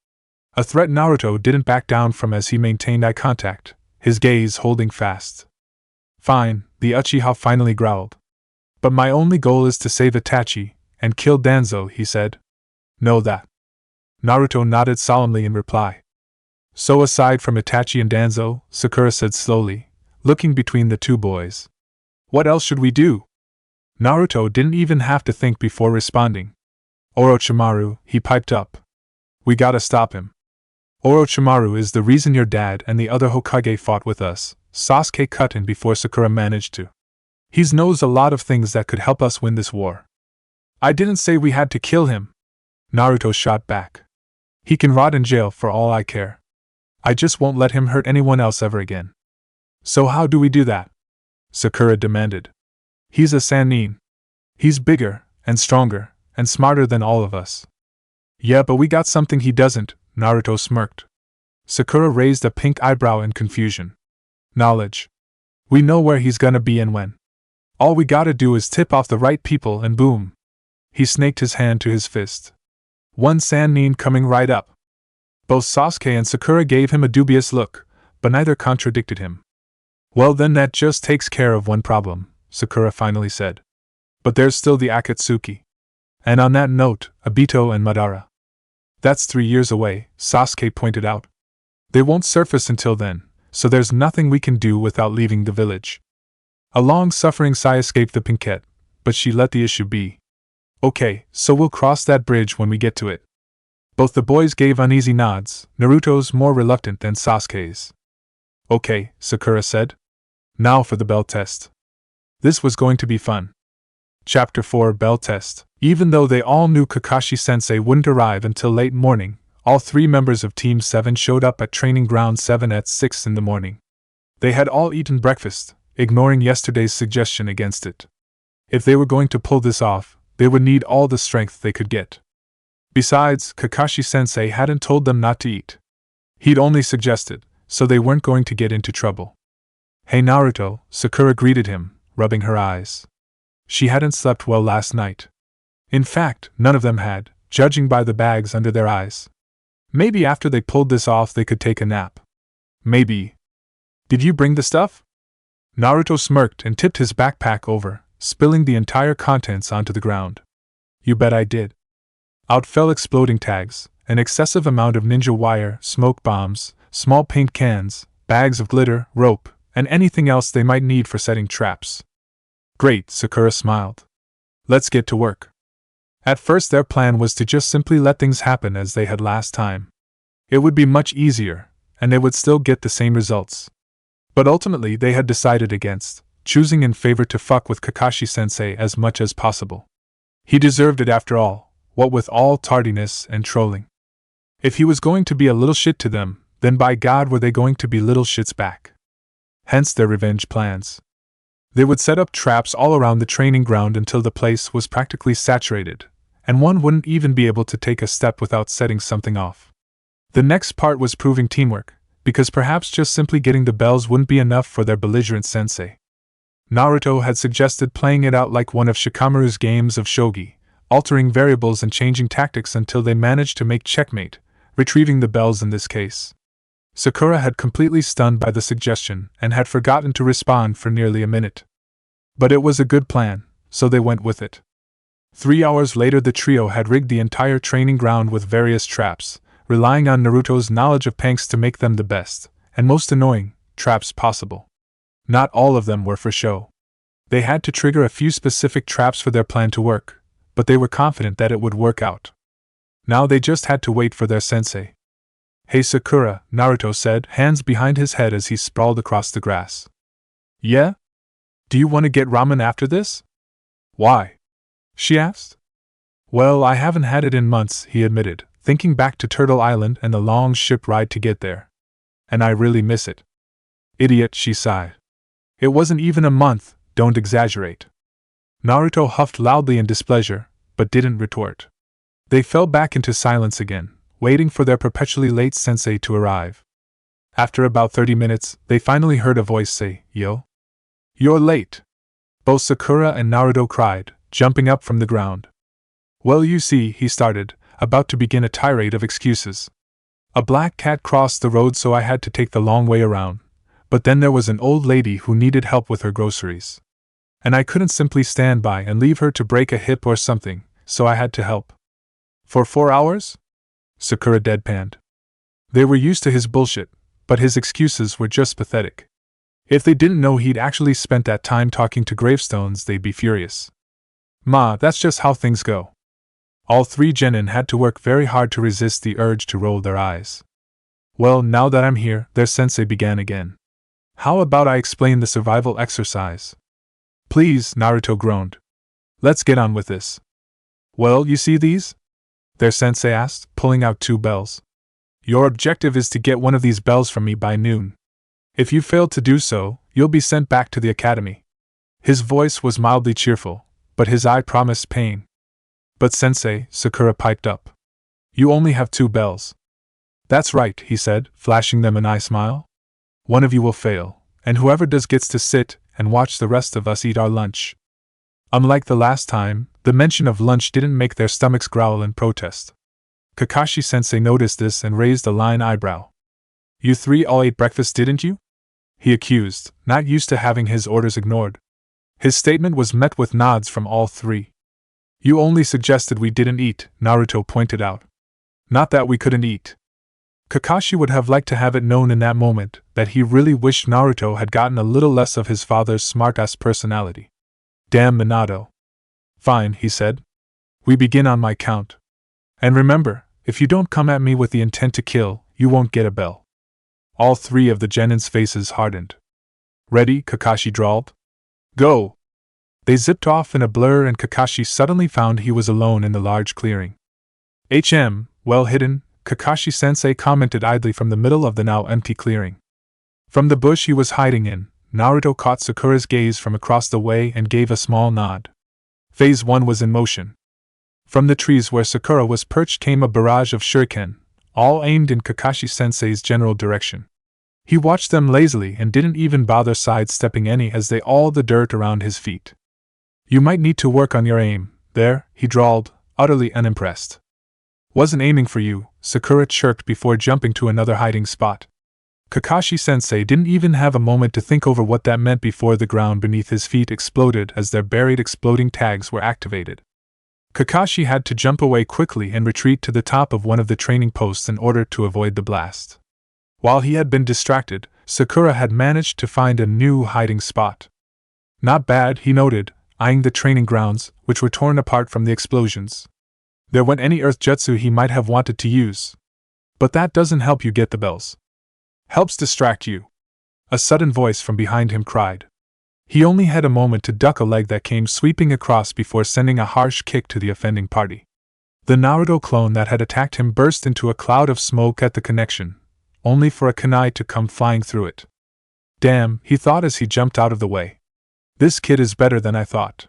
A threat Naruto didn't back down from as he maintained eye contact, his gaze holding fast. Fine, the Uchiha finally growled. But my only goal is to save Itachi, and kill Danzo, he said. Know that. Naruto nodded solemnly in reply. So aside from Itachi and Danzo, Sakura said slowly, looking between the two boys. What else should we do? Naruto didn't even have to think before responding. Orochimaru, he piped up. We gotta stop him. Orochimaru is the reason your dad and the other Hokage fought with us, Sasuke cut in before Sakura managed to. He knows a lot of things that could help us win this war. I didn't say we had to kill him. Naruto shot back. He can rot in jail for all I care. I just won't let him hurt anyone else ever again. So how do we do that? Sakura demanded. He's a Sannin. He's bigger, and stronger, and smarter than all of us. Yeah, but we got something he doesn't, Naruto smirked. Sakura raised a pink eyebrow in confusion. Knowledge. We know where he's gonna be and when. All we gotta do is tip off the right people and boom. He snaked his hand to his fist. One Sannin coming right up. Both Sasuke and Sakura gave him a dubious look, but neither contradicted him. Well then that just takes care of one problem, Sakura finally said. But there's still the Akatsuki. And on that note, Obito and Madara. That's 3 years away, Sasuke pointed out. They won't surface until then, so there's nothing we can do without leaving the village. A long-suffering sigh escaped the Pinkette, but she let the issue be. Okay, so we'll cross that bridge when we get to it. Both the boys gave uneasy nods, Naruto's more reluctant than Sasuke's. Okay, Sakura said. Now for the bell test. This was going to be fun. Chapter 4 Bell Test. Even though they all knew Kakashi-sensei wouldn't arrive until late morning, all 3 members of Team 7 showed up at Training Ground 7 at 6 in the morning. They had all eaten breakfast, ignoring yesterday's suggestion against it. If they were going to pull this off, they would need all the strength they could get. Besides, Kakashi-sensei hadn't told them not to eat. He'd only suggested, so they weren't going to get into trouble. Hey Naruto, Sakura greeted him, rubbing her eyes. She hadn't slept well last night. In fact, none of them had, judging by the bags under their eyes. Maybe after they pulled this off they could take a nap. Maybe. Did you bring the stuff? Naruto smirked and tipped his backpack over, spilling the entire contents onto the ground. You bet I did. Out fell exploding tags, an excessive amount of ninja wire, smoke bombs, small paint cans, bags of glitter, rope, and anything else they might need for setting traps. Great, Sakura smiled. Let's get to work. At first their plan was to just simply let things happen as they had last time. It would be much easier, and they would still get the same results. But ultimately they had decided against, choosing in favor to fuck with Kakashi-sensei as much as possible. He deserved it after all, what with all tardiness and trolling. If he was going to be a little shit to them, then by God were they going to be little shits back. Hence their revenge plans. They would set up traps all around the training ground until the place was practically saturated, and one wouldn't even be able to take a step without setting something off. The next part was proving teamwork, because perhaps just simply getting the bells wouldn't be enough for their belligerent sensei. Naruto had suggested playing it out like one of Shikamaru's games of shogi, altering variables and changing tactics until they managed to make checkmate, retrieving the bells in this case. Sakura had completely stunned by the suggestion and had forgotten to respond for nearly a minute. But it was a good plan, so they went with it. 3 hours later the trio had rigged the entire training ground with various traps, relying on Naruto's knowledge of panks to make them the best, and most annoying, traps possible. Not all of them were for show. They had to trigger a few specific traps for their plan to work, but they were confident that it would work out. Now they just had to wait for their sensei. "Hey Sakura," Naruto said, hands behind his head as he sprawled across the grass. "Yeah? Do you want to get ramen after this?" "Why?" she asked. "Well, I haven't had it in months," he admitted, thinking back to Turtle Island and the long ship ride to get there. "And I really miss it." "Idiot," she sighed. "It wasn't even a month, don't exaggerate." Naruto huffed loudly in displeasure, but didn't retort. They fell back into silence again, waiting for their perpetually late sensei to arrive. After about 30 minutes, they finally heard a voice say, "Yo? You're late." Both Sakura and Naruto cried, jumping up from the ground. "Well, you see," he started, about to begin a tirade of excuses. "A black cat crossed the road, so I had to take the long way around. But then there was an old lady who needed help with her groceries. And I couldn't simply stand by and leave her to break a hip or something, so I had to help." "For 4 hours?" Sakura deadpanned. They were used to his bullshit, but his excuses were just pathetic. If they didn't know he'd actually spent that time talking to gravestones, they'd be furious. "Ma, that's just how things go." All three genin had to work very hard to resist the urge to roll their eyes. "Well, now that I'm here," their sensei began again. "How about I explain the survival exercise?" "Please," Naruto groaned. "Let's get on with this." "Well, you see these?" their sensei asked, pulling out 2 bells. "Your objective is to get one of these bells from me by noon. If you fail to do so, you'll be sent back to the academy." His voice was mildly cheerful, but his eye promised pain. "But sensei," Sakura piped up, "you only have 2 bells." "That's right," he said, flashing them an eye smile. "One of you will fail, and whoever does gets to sit and watch the rest of us eat our lunch." Unlike the last time, the mention of lunch didn't make their stomachs growl in protest. Kakashi-sensei noticed this and raised a line eyebrow. "You 3 all ate breakfast, didn't you?" he accused, not used to having his orders ignored. His statement was met with nods from all 3. "You only suggested we didn't eat," Naruto pointed out. "Not that we couldn't eat." Kakashi would have liked to have it known in that moment that he really wished Naruto had gotten a little less of his father's smartass personality. "Damn Minato." "Fine," he said. "We begin on my count. And remember, if you don't come at me with the intent to kill, you won't get a bell." All 3 of the genin's faces hardened. "Ready?" Kakashi drawled. "Go!" They zipped off in a blur and Kakashi suddenly found he was alone in the large clearing. Well hidden," Kakashi-sensei commented idly from the middle of the now empty clearing. From the bush he was hiding in, Naruto caught Sakura's gaze from across the way and gave a small nod. Phase 1 was in motion. From the trees where Sakura was perched came a barrage of shuriken, all aimed in Kakashi-sensei's general direction. He watched them lazily and didn't even bother sidestepping any as they all the dirt around his feet. "You might need to work on your aim, there," he drawled, utterly unimpressed. "Wasn't aiming for you," Sakura chirped before jumping to another hiding spot. Kakashi-sensei didn't even have a moment to think over what that meant before the ground beneath his feet exploded as their buried exploding tags were activated. Kakashi had to jump away quickly and retreat to the top of one of the training posts in order to avoid the blast. While he had been distracted, Sakura had managed to find a new hiding spot. "Not bad," he noted, eyeing the training grounds, which were torn apart from the explosions. "There went any earth jutsu he might have wanted to use. But that doesn't help you get the bells. Helps distract you," a sudden voice from behind him cried. He only had a moment to duck a leg that came sweeping across before sending a harsh kick to the offending party. The Naruto clone that had attacked him burst into a cloud of smoke at the connection, only for a kunai to come flying through it. Damn, he thought as he jumped out of the way. This kid is better than I thought.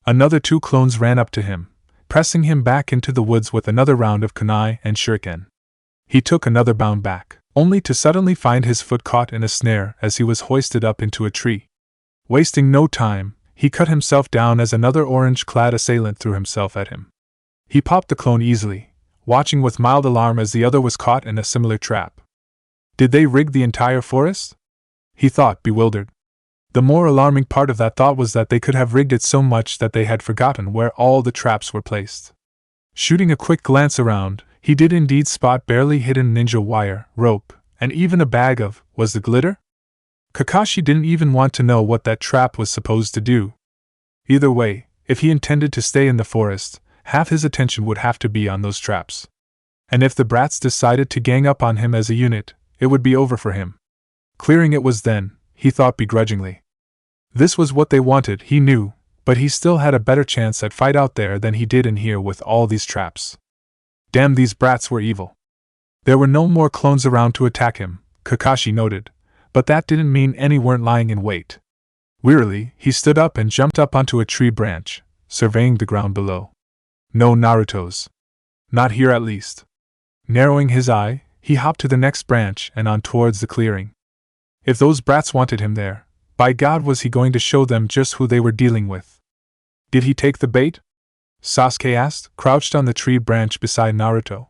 Another 2 clones ran up to him, pressing him back into the woods with another round of kunai and shuriken. He took another bound back, only to suddenly find his foot caught in a snare as he was hoisted up into a tree. Wasting no time, he cut himself down as another orange-clad assailant threw himself at him. He popped the clone easily, watching with mild alarm as the other was caught in a similar trap. Did they rig the entire forest? He thought, bewildered. The more alarming part of that thought was that they could have rigged it so much that they had forgotten where all the traps were placed. Shooting a quick glance around, he did indeed spot barely hidden ninja wire, rope, and even a bag of, was the glitter? Kakashi didn't even want to know what that trap was supposed to do. Either way, if he intended to stay in the forest, half his attention would have to be on those traps. And if the brats decided to gang up on him as a unit, it would be over for him. Clearing it was then, he thought begrudgingly. This was what they wanted, he knew, but he still had a better chance at fight out there than he did in here with all these traps. Damn, these brats were evil. There were no more clones around to attack him, Kakashi noted, but that didn't mean any weren't lying in wait. Wearily, he stood up and jumped up onto a tree branch, surveying the ground below. No Narutos. Not here at least. Narrowing his eye, he hopped to the next branch and on towards the clearing. If those brats wanted him there, by God was he going to show them just who they were dealing with. Did he take the bait? Sasuke asked, crouched on the tree branch beside Naruto.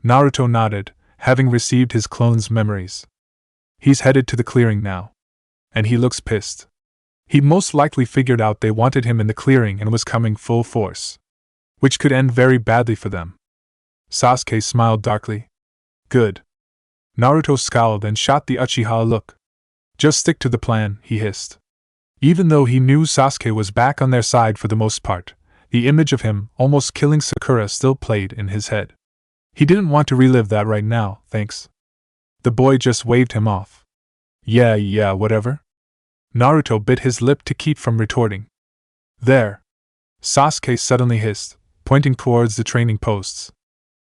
Naruto nodded, having received his clone's memories. He's headed to the clearing now. And he looks pissed. He'd most likely figured out they wanted him in the clearing and was coming full force. Which could end very badly for them. Sasuke smiled darkly. Good. Naruto scowled and shot the Uchiha a look. Just stick to the plan, he hissed. Even though he knew Sasuke was back on their side for the most part, the image of him almost killing Sakura still played in his head. He didn't want to relive that right now, thanks. The boy just waved him off. Yeah, whatever. Naruto bit his lip to keep from retorting. There. Sasuke suddenly hissed, pointing towards the training posts.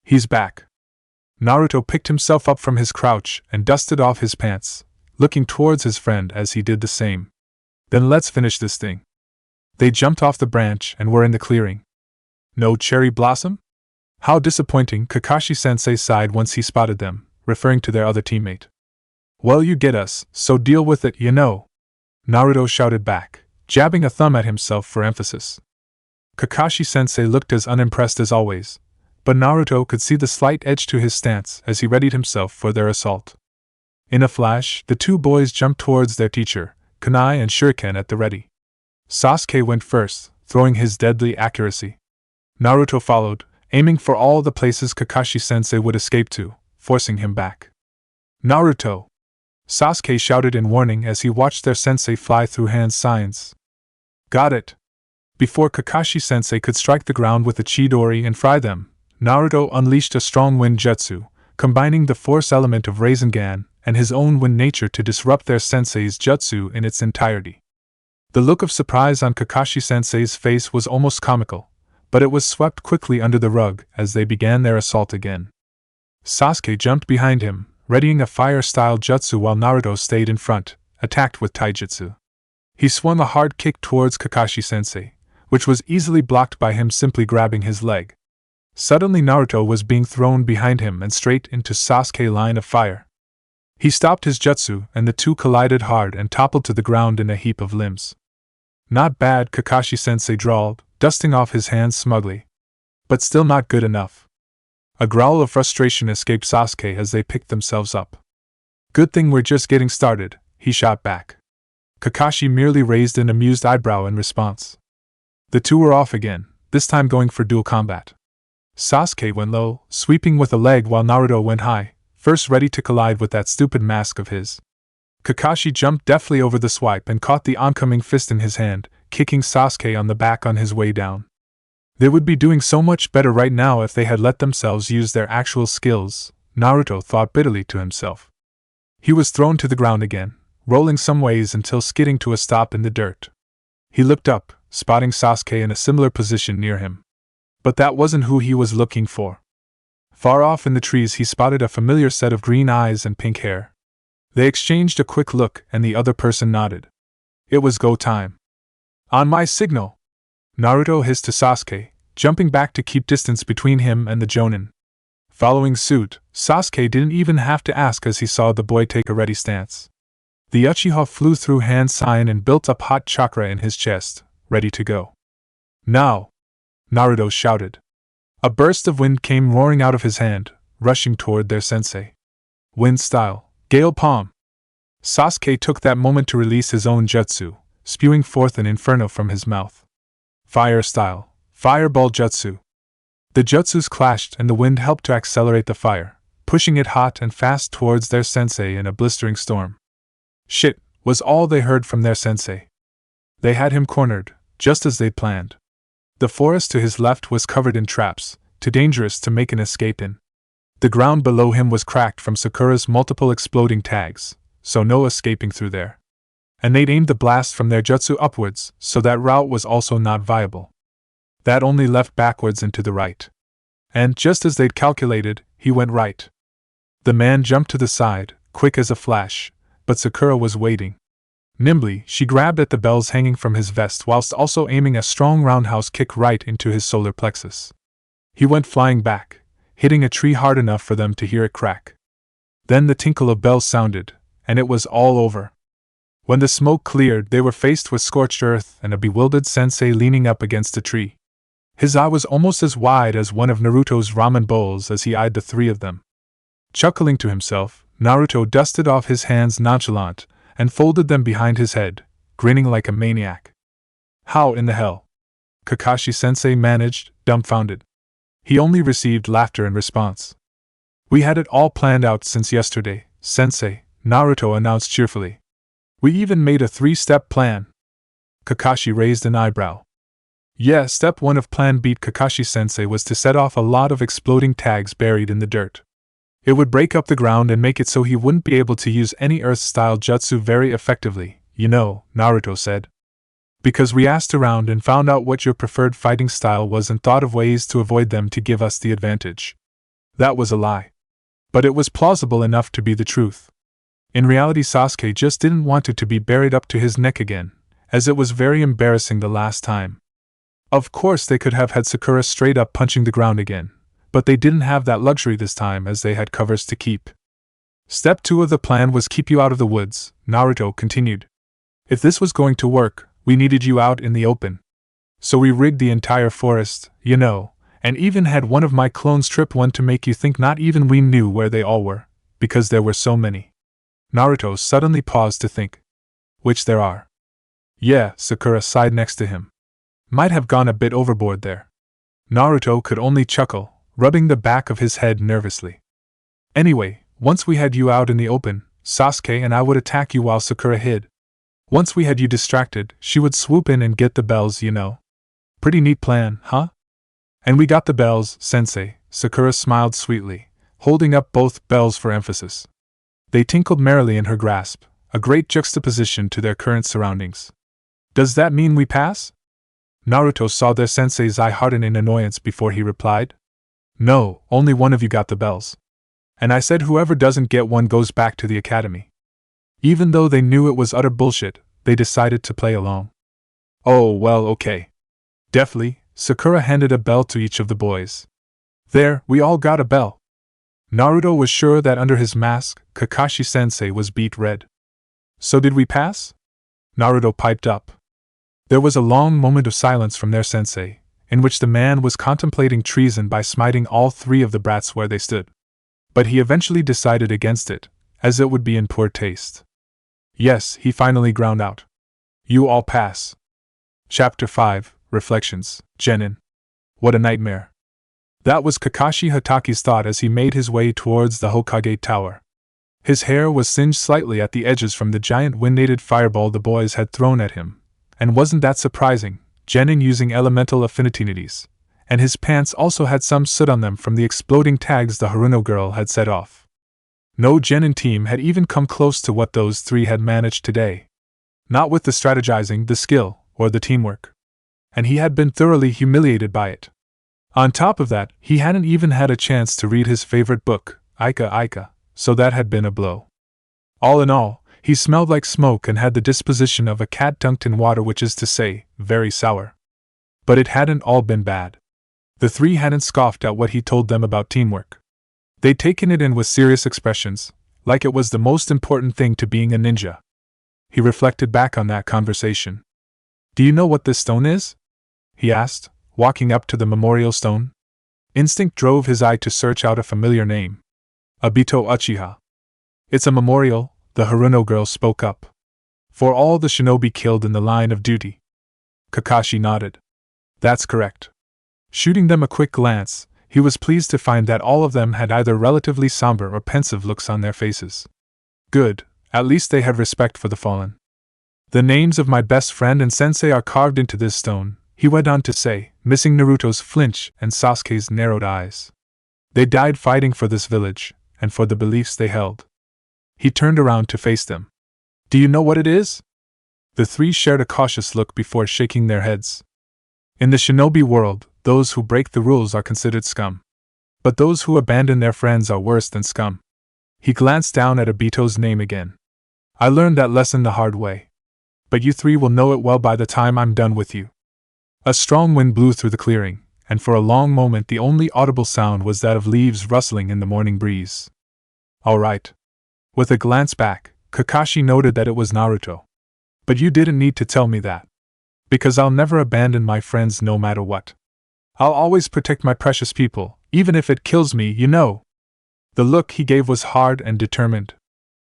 He's back. Naruto picked himself up from his crouch and dusted off his pants, looking towards his friend as he did the same. Then let's finish this thing. They jumped off the branch and were in the clearing. No cherry blossom? How disappointing, Kakashi-sensei sighed once he spotted them, referring to their other teammate. Well, you get us, so deal with it, you know. Naruto shouted back, jabbing a thumb at himself for emphasis. Kakashi-sensei looked as unimpressed as always, but Naruto could see the slight edge to his stance as he readied himself for their assault. In a flash, the 2 boys jumped towards their teacher, kunai and shuriken at the ready. Sasuke went first, throwing his deadly accuracy. Naruto followed, aiming for all the places Kakashi-sensei would escape to, forcing him back. Naruto! Sasuke shouted in warning as he watched their sensei fly through hand signs. Got it! Before Kakashi-sensei could strike the ground with the Chidori and fry them, Naruto unleashed a strong wind jutsu, combining the force element of Rasengan and his own wind nature to disrupt their sensei's jutsu in its entirety. The look of surprise on Kakashi-sensei's face was almost comical, but it was swept quickly under the rug as they began their assault again. Sasuke jumped behind him, readying a fire-style jutsu while Naruto stayed in front, attacked with taijutsu. He swung a hard kick towards Kakashi-sensei, which was easily blocked by him simply grabbing his leg. Suddenly Naruto was being thrown behind him and straight into Sasuke's line of fire. He stopped his jutsu and the 2 collided hard and toppled to the ground in a heap of limbs. Not bad, Kakashi-sensei drawled, dusting off his hands smugly. But still not good enough. A growl of frustration escaped Sasuke as they picked themselves up. Good thing we're just getting started, he shot back. Kakashi merely raised an amused eyebrow in response. The 2 were off again, this time going for dual combat. Sasuke went low, sweeping with a leg while Naruto went high, first ready to collide with that stupid mask of his. Kakashi jumped deftly over the swipe and caught the oncoming fist in his hand, kicking Sasuke on the back on his way down. They would be doing so much better right now if they had let themselves use their actual skills, Naruto thought bitterly to himself. He was thrown to the ground again, rolling some ways until skidding to a stop in the dirt. He looked up, spotting Sasuke in a similar position near him. But that wasn't who he was looking for. Far off in the trees he spotted a familiar set of green eyes and pink hair. They exchanged a quick look and the other person nodded. It was go time. On my signal! Naruto hissed to Sasuke, jumping back to keep distance between him and the Jonin. Following suit, Sasuke didn't even have to ask as he saw the boy take a ready stance. The Uchiha flew through hand sign and built up hot chakra in his chest, ready to go. Now! Naruto shouted. A burst of wind came roaring out of his hand, rushing toward their sensei. Wind style, gale palm. Sasuke took that moment to release his own jutsu, spewing forth an inferno from his mouth. Fire style, fireball jutsu. The jutsus clashed and the wind helped to accelerate the fire, pushing it hot and fast towards their sensei in a blistering storm. Shit, was all they heard from their sensei. They had him cornered, just as they'd planned. The forest to his left was covered in traps, too dangerous to make an escape in. The ground below him was cracked from Sakura's multiple exploding tags, so no escaping through there. And they'd aimed the blast from their jutsu upwards, so that route was also not viable. That only left backwards and to the right. And, just as they'd calculated, he went right. The man jumped to the side, quick as a flash, but Sakura was waiting. Nimbly, she grabbed at the bells hanging from his vest whilst also aiming a strong roundhouse kick right into his solar plexus. He went flying back, hitting a tree hard enough for them to hear it crack. Then the tinkle of bells sounded, and it was all over. When the smoke cleared, they were faced with scorched earth and a bewildered sensei leaning up against a tree. His eye was almost as wide as one of Naruto's ramen bowls as he eyed the three of them. Chuckling to himself, Naruto dusted off his hands nonchalant and folded them behind his head, grinning like a maniac. How in the hell? Kakashi-sensei managed, dumbfounded. He only received laughter in response. We had it all planned out since yesterday, sensei, Naruto announced cheerfully. We even made a 3-step plan. Kakashi raised an eyebrow. Yeah, step 1 of Plan B. Kakashi-sensei was to set off a lot of exploding tags buried in the dirt. It would break up the ground and make it so he wouldn't be able to use any earth-style jutsu very effectively, you know, Naruto said. Because we asked around and found out what your preferred fighting style was and thought of ways to avoid them to give us the advantage. That was a lie. But it was plausible enough to be the truth. In reality, Sasuke just didn't want it to be buried up to his neck again, as it was very embarrassing the last time. Of course they could have had Sakura straight up punching the ground again, but they didn't have that luxury this time as they had covers to keep. Step 2 of the plan was keep you out of the woods, Naruto continued. If this was going to work, we needed you out in the open. So we rigged the entire forest, you know, and even had one of my clones trip one to make you think not even we knew where they all were, because there were so many. Naruto suddenly paused to think. Which there are. Yeah, Sakura sighed next to him. Might have gone a bit overboard there. Naruto could only chuckle, rubbing the back of his head nervously. Anyway, once we had you out in the open, Sasuke and I would attack you while Sakura hid. Once we had you distracted, she would swoop in and get the bells, you know. Pretty neat plan, huh? And we got the bells, sensei, Sakura smiled sweetly, holding up both bells for emphasis. They tinkled merrily in her grasp, a great juxtaposition to their current surroundings. Does that mean we pass? Naruto saw their sensei's eye harden in annoyance before he replied. No, only one of you got the bells. And I said whoever doesn't get one goes back to the academy. Even though they knew it was utter bullshit, they decided to play along. Oh, well, okay. Deftly, Sakura handed a bell to each of the boys. There, we all got a bell. Naruto was sure that under his mask, Kakashi-sensei was beet red. So did we pass? Naruto piped up. There was a long moment of silence from their sensei, in which the man was contemplating treason by smiting all 3 of the brats where they stood. But he eventually decided against it, as it would be in poor taste. Yes, he finally ground out. You all pass. Chapter 5, Reflections, Genin. What a nightmare. That was Kakashi Hataki's thought as he made his way towards the Hokage Tower. His hair was singed slightly at the edges from the giant wind-aided fireball the boys had thrown at him, and wasn't that surprising, Genin using elemental affinities, and his pants also had some soot on them from the exploding tags the Haruno girl had set off. No Genin team had even come close to what those 3 had managed today. Not with the strategizing, the skill, or the teamwork. And he had been thoroughly humiliated by it. On top of that, he hadn't even had a chance to read his favorite book, Aika Aika, so that had been a blow. All in all, he smelled like smoke and had the disposition of a cat dunked in water, which is to say, very sour. But it hadn't all been bad. The three hadn't scoffed at what he told them about teamwork. They'd taken it in with serious expressions, like it was the most important thing to being a ninja. He reflected back on that conversation. "Do you know what this stone is?" he asked, walking up to the memorial stone. Instinct drove his eye to search out a familiar name. Obito Uchiha. "It's a memorial," the Haruno girl spoke up. "For all the shinobi killed in the line of duty." Kakashi nodded. "That's correct." Shooting them a quick glance, he was pleased to find that all of them had either relatively somber or pensive looks on their faces. Good, at least they had respect for the fallen. "The names of my best friend and sensei are carved into this stone," he went on to say, missing Naruto's flinch and Sasuke's narrowed eyes. "They died fighting for this village, and for the beliefs they held." He turned around to face them. "Do you know what it is?" The three shared a cautious look before shaking their heads. In the shinobi world, those who break the rules are considered scum. But those who abandon their friends are worse than scum. He glanced down at Obito's name again. "I learned that lesson the hard way. But you three will know it well by the time I'm done with you." A strong wind blew through the clearing, and for a long moment the only audible sound was that of leaves rustling in the morning breeze. "All right." With a glance back, Kakashi noted that it was Naruto. "But you didn't need to tell me that. Because I'll never abandon my friends no matter what. I'll always protect my precious people, even if it kills me, you know." The look he gave was hard and determined.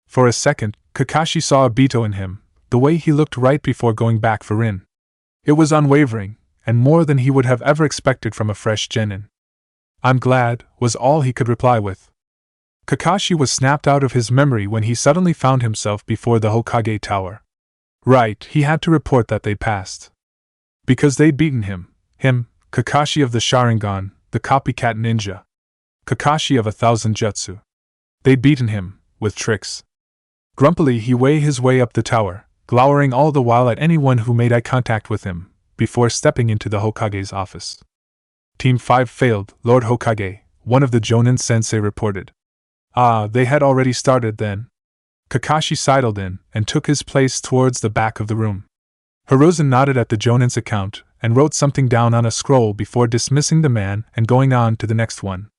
For a second, Kakashi saw Obito in him, the way he looked right before going back for Rin. It was unwavering, and more than he would have ever expected from a fresh genin. "I'm glad," was all he could reply with. Kakashi was snapped out of his memory when he suddenly found himself before the Hokage Tower. Right, he had to report that they'd passed. Because they'd beaten him, Kakashi of the Sharingan, the copycat ninja. Kakashi of 1,000 jutsu. They'd beaten him, with tricks. Grumpily he way his way up the tower, glowering all the while at anyone who made eye contact with him, before stepping into the Hokage's office. "Team 5 failed, Lord Hokage," one of the Jonin sensei reported. "Ah, they had already started then." Kakashi sidled in, and took his place towards the back of the room. Hiruzen nodded at the Jonin's account, and wrote something down on a scroll before dismissing the man and going on to the next one.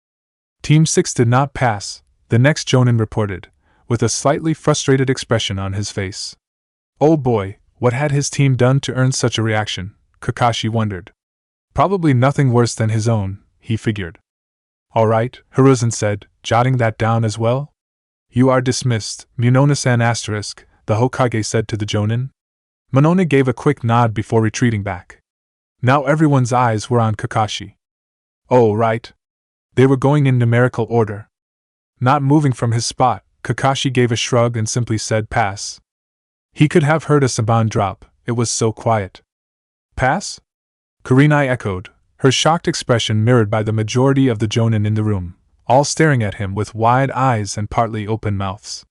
"Team 6 did not pass," the next Jonin reported, with a slightly frustrated expression on his face. Oh boy, what had his team done to earn such a reaction, Kakashi wondered. Probably nothing worse than his own, he figured. "All right," Hiruzen said, jotting that down as well. "You are dismissed, Munona-san asterisk," the Hokage said to the Jonin. Munona gave a quick nod before retreating back. Now everyone's eyes were on Kakashi. Oh, right. They were going in numerical order. Not moving from his spot, Kakashi gave a shrug and simply said pass. He could have heard a saban drop, it was so quiet. "Pass?" Kurenai echoed, her shocked expression mirrored by the majority of the Jonin in the room, all staring at him with wide eyes and partly open mouths.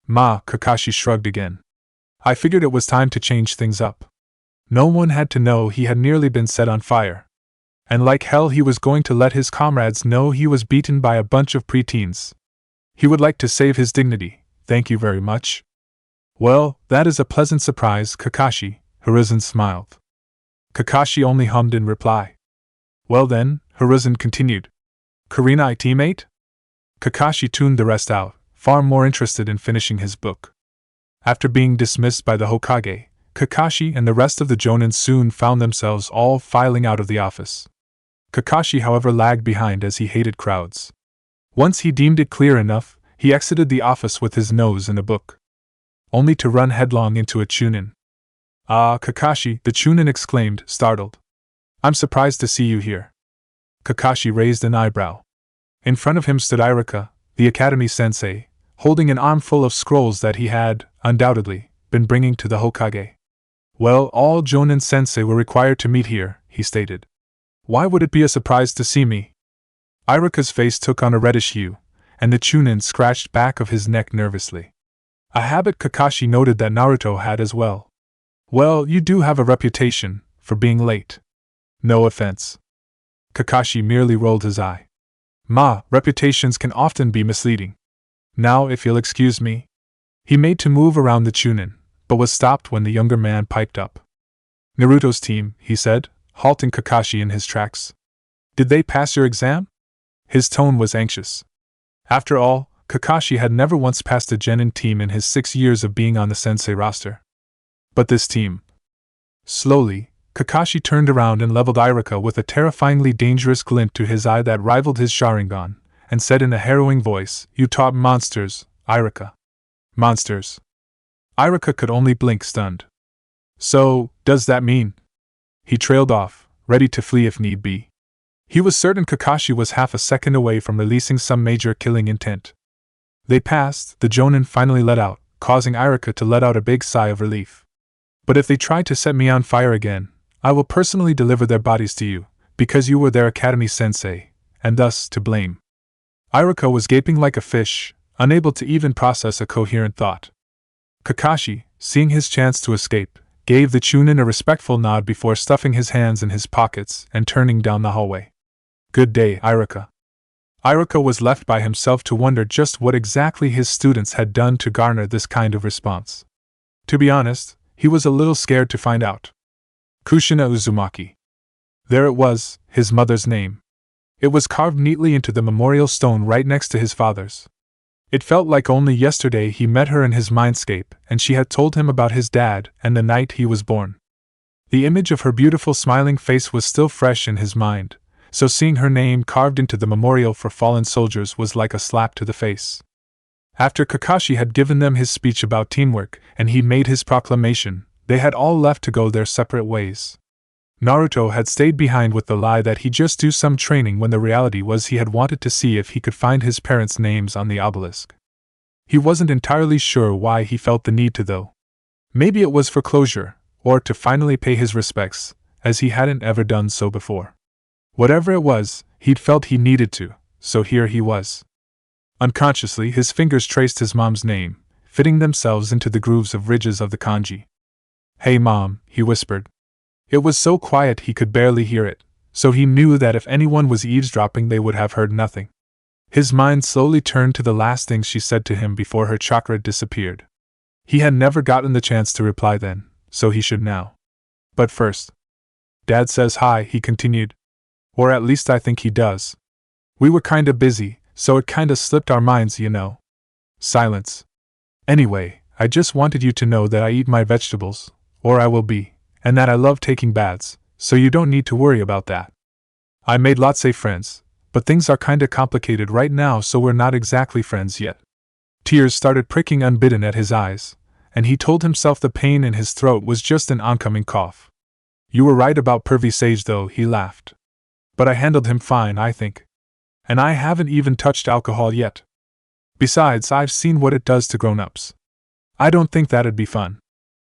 Kakashi shrugged again. "I figured it was time to change things up. No one had to know he had nearly been set on fire. And like hell he was going to let his comrades know he was beaten by a bunch of preteens. He would like to save his dignity, thank you very much." "Well, that is a pleasant surprise, Kakashi," Hiruzen smiled. Kakashi only hummed in reply. "Well then," Hiruzen continued. "Kurenai teammate?" Kakashi tuned the rest out, far more interested in finishing his book. After being dismissed by the Hokage, Kakashi and the rest of the Jonin soon found themselves all filing out of the office. Kakashi, however, lagged behind as he hated crowds. Once he deemed it clear enough, he exited the office with his nose in a book. Only to run headlong into a Chunin. "Ah, Kakashi," the Chunin exclaimed, startled. "I'm surprised to see you here." Kakashi raised an eyebrow. In front of him stood Iruka, the academy sensei, holding an armful of scrolls that he had, undoubtedly, been bringing to the Hokage. "Well, all Jonin sensei were required to meet here," he stated. "Why would it be a surprise to see me?" Iruka's face took on a reddish hue, and the Chunin scratched back of his neck nervously. A habit Kakashi noted that Naruto had as well. "Well, you do have a reputation for being late. No offense." Kakashi merely rolled his eye. Ma, reputations can often be misleading. Now, if you'll excuse me. He made to move around the Chunin, but was stopped when the younger man piped up. Naruto's team, he said, halting Kakashi in his tracks. Did they pass your exam? His tone was anxious. After all, Kakashi had never once passed a genin team in his 6 years of being on the sensei roster. But this team. Slowly, Kakashi turned around and leveled Iruka with a terrifyingly dangerous glint to his eye that rivaled his Sharingan, and said in a harrowing voice, "You taught monsters, Iruka." Monsters. Iruka could only blink stunned. So, does that mean? He trailed off, ready to flee if need be. He was certain Kakashi was half a second away from releasing some major killing intent. They passed, the Jonin finally let out, causing Iruka to let out a big sigh of relief. But if they try to set me on fire again, I will personally deliver their bodies to you, because you were their academy sensei, and thus to blame. Iruka was gaping like a fish, unable to even process a coherent thought. Kakashi, seeing his chance to escape, gave the Chunin a respectful nod before stuffing his hands in his pockets and turning down the hallway. Good day, Iruka. Iruka was left by himself to wonder just what exactly his students had done to garner this kind of response. To be honest, he was a little scared to find out. Kushina Uzumaki. There it was, his mother's name. It was carved neatly into the memorial stone right next to his father's. It felt like only yesterday he met her in his mindscape, and she had told him about his dad and the night he was born. The image of her beautiful smiling face was still fresh in his mind, so seeing her name carved into the memorial for fallen soldiers was like a slap to the face. After Kakashi had given them his speech about teamwork and he made his proclamation, they had all left to go their separate ways. Naruto had stayed behind with the lie that he'd just do some training when the reality was he had wanted to see if he could find his parents' names on the obelisk. He wasn't entirely sure why he felt the need to though. Maybe it was for closure, or to finally pay his respects, as he hadn't ever done so before. Whatever it was, he'd felt he needed to, so here he was. Unconsciously, his fingers traced his mom's name, fitting themselves into the grooves of ridges of the kanji. "Hey Mom," he whispered. It was so quiet he could barely hear it, so he knew that if anyone was eavesdropping they would have heard nothing. His mind slowly turned to the last thing she said to him before her chakra disappeared. He had never gotten the chance to reply then, so he should now. But first. "Dad says hi," he continued. "Or at least I think he does. We were kinda busy, so it kinda slipped our minds, you know." Silence. "Anyway, I just wanted you to know that I eat my vegetables, or I will be, and that I love taking baths, so you don't need to worry about that. I made lots of friends, but things are kinda complicated right now, so we're not exactly friends yet." Tears started pricking unbidden at his eyes, and he told himself the pain in his throat was just an oncoming cough. "You were right about Pervy Sage though," he laughed. "But I handled him fine, I think. And I haven't even touched alcohol yet. Besides, I've seen what it does to grown-ups. I don't think that'd be fun."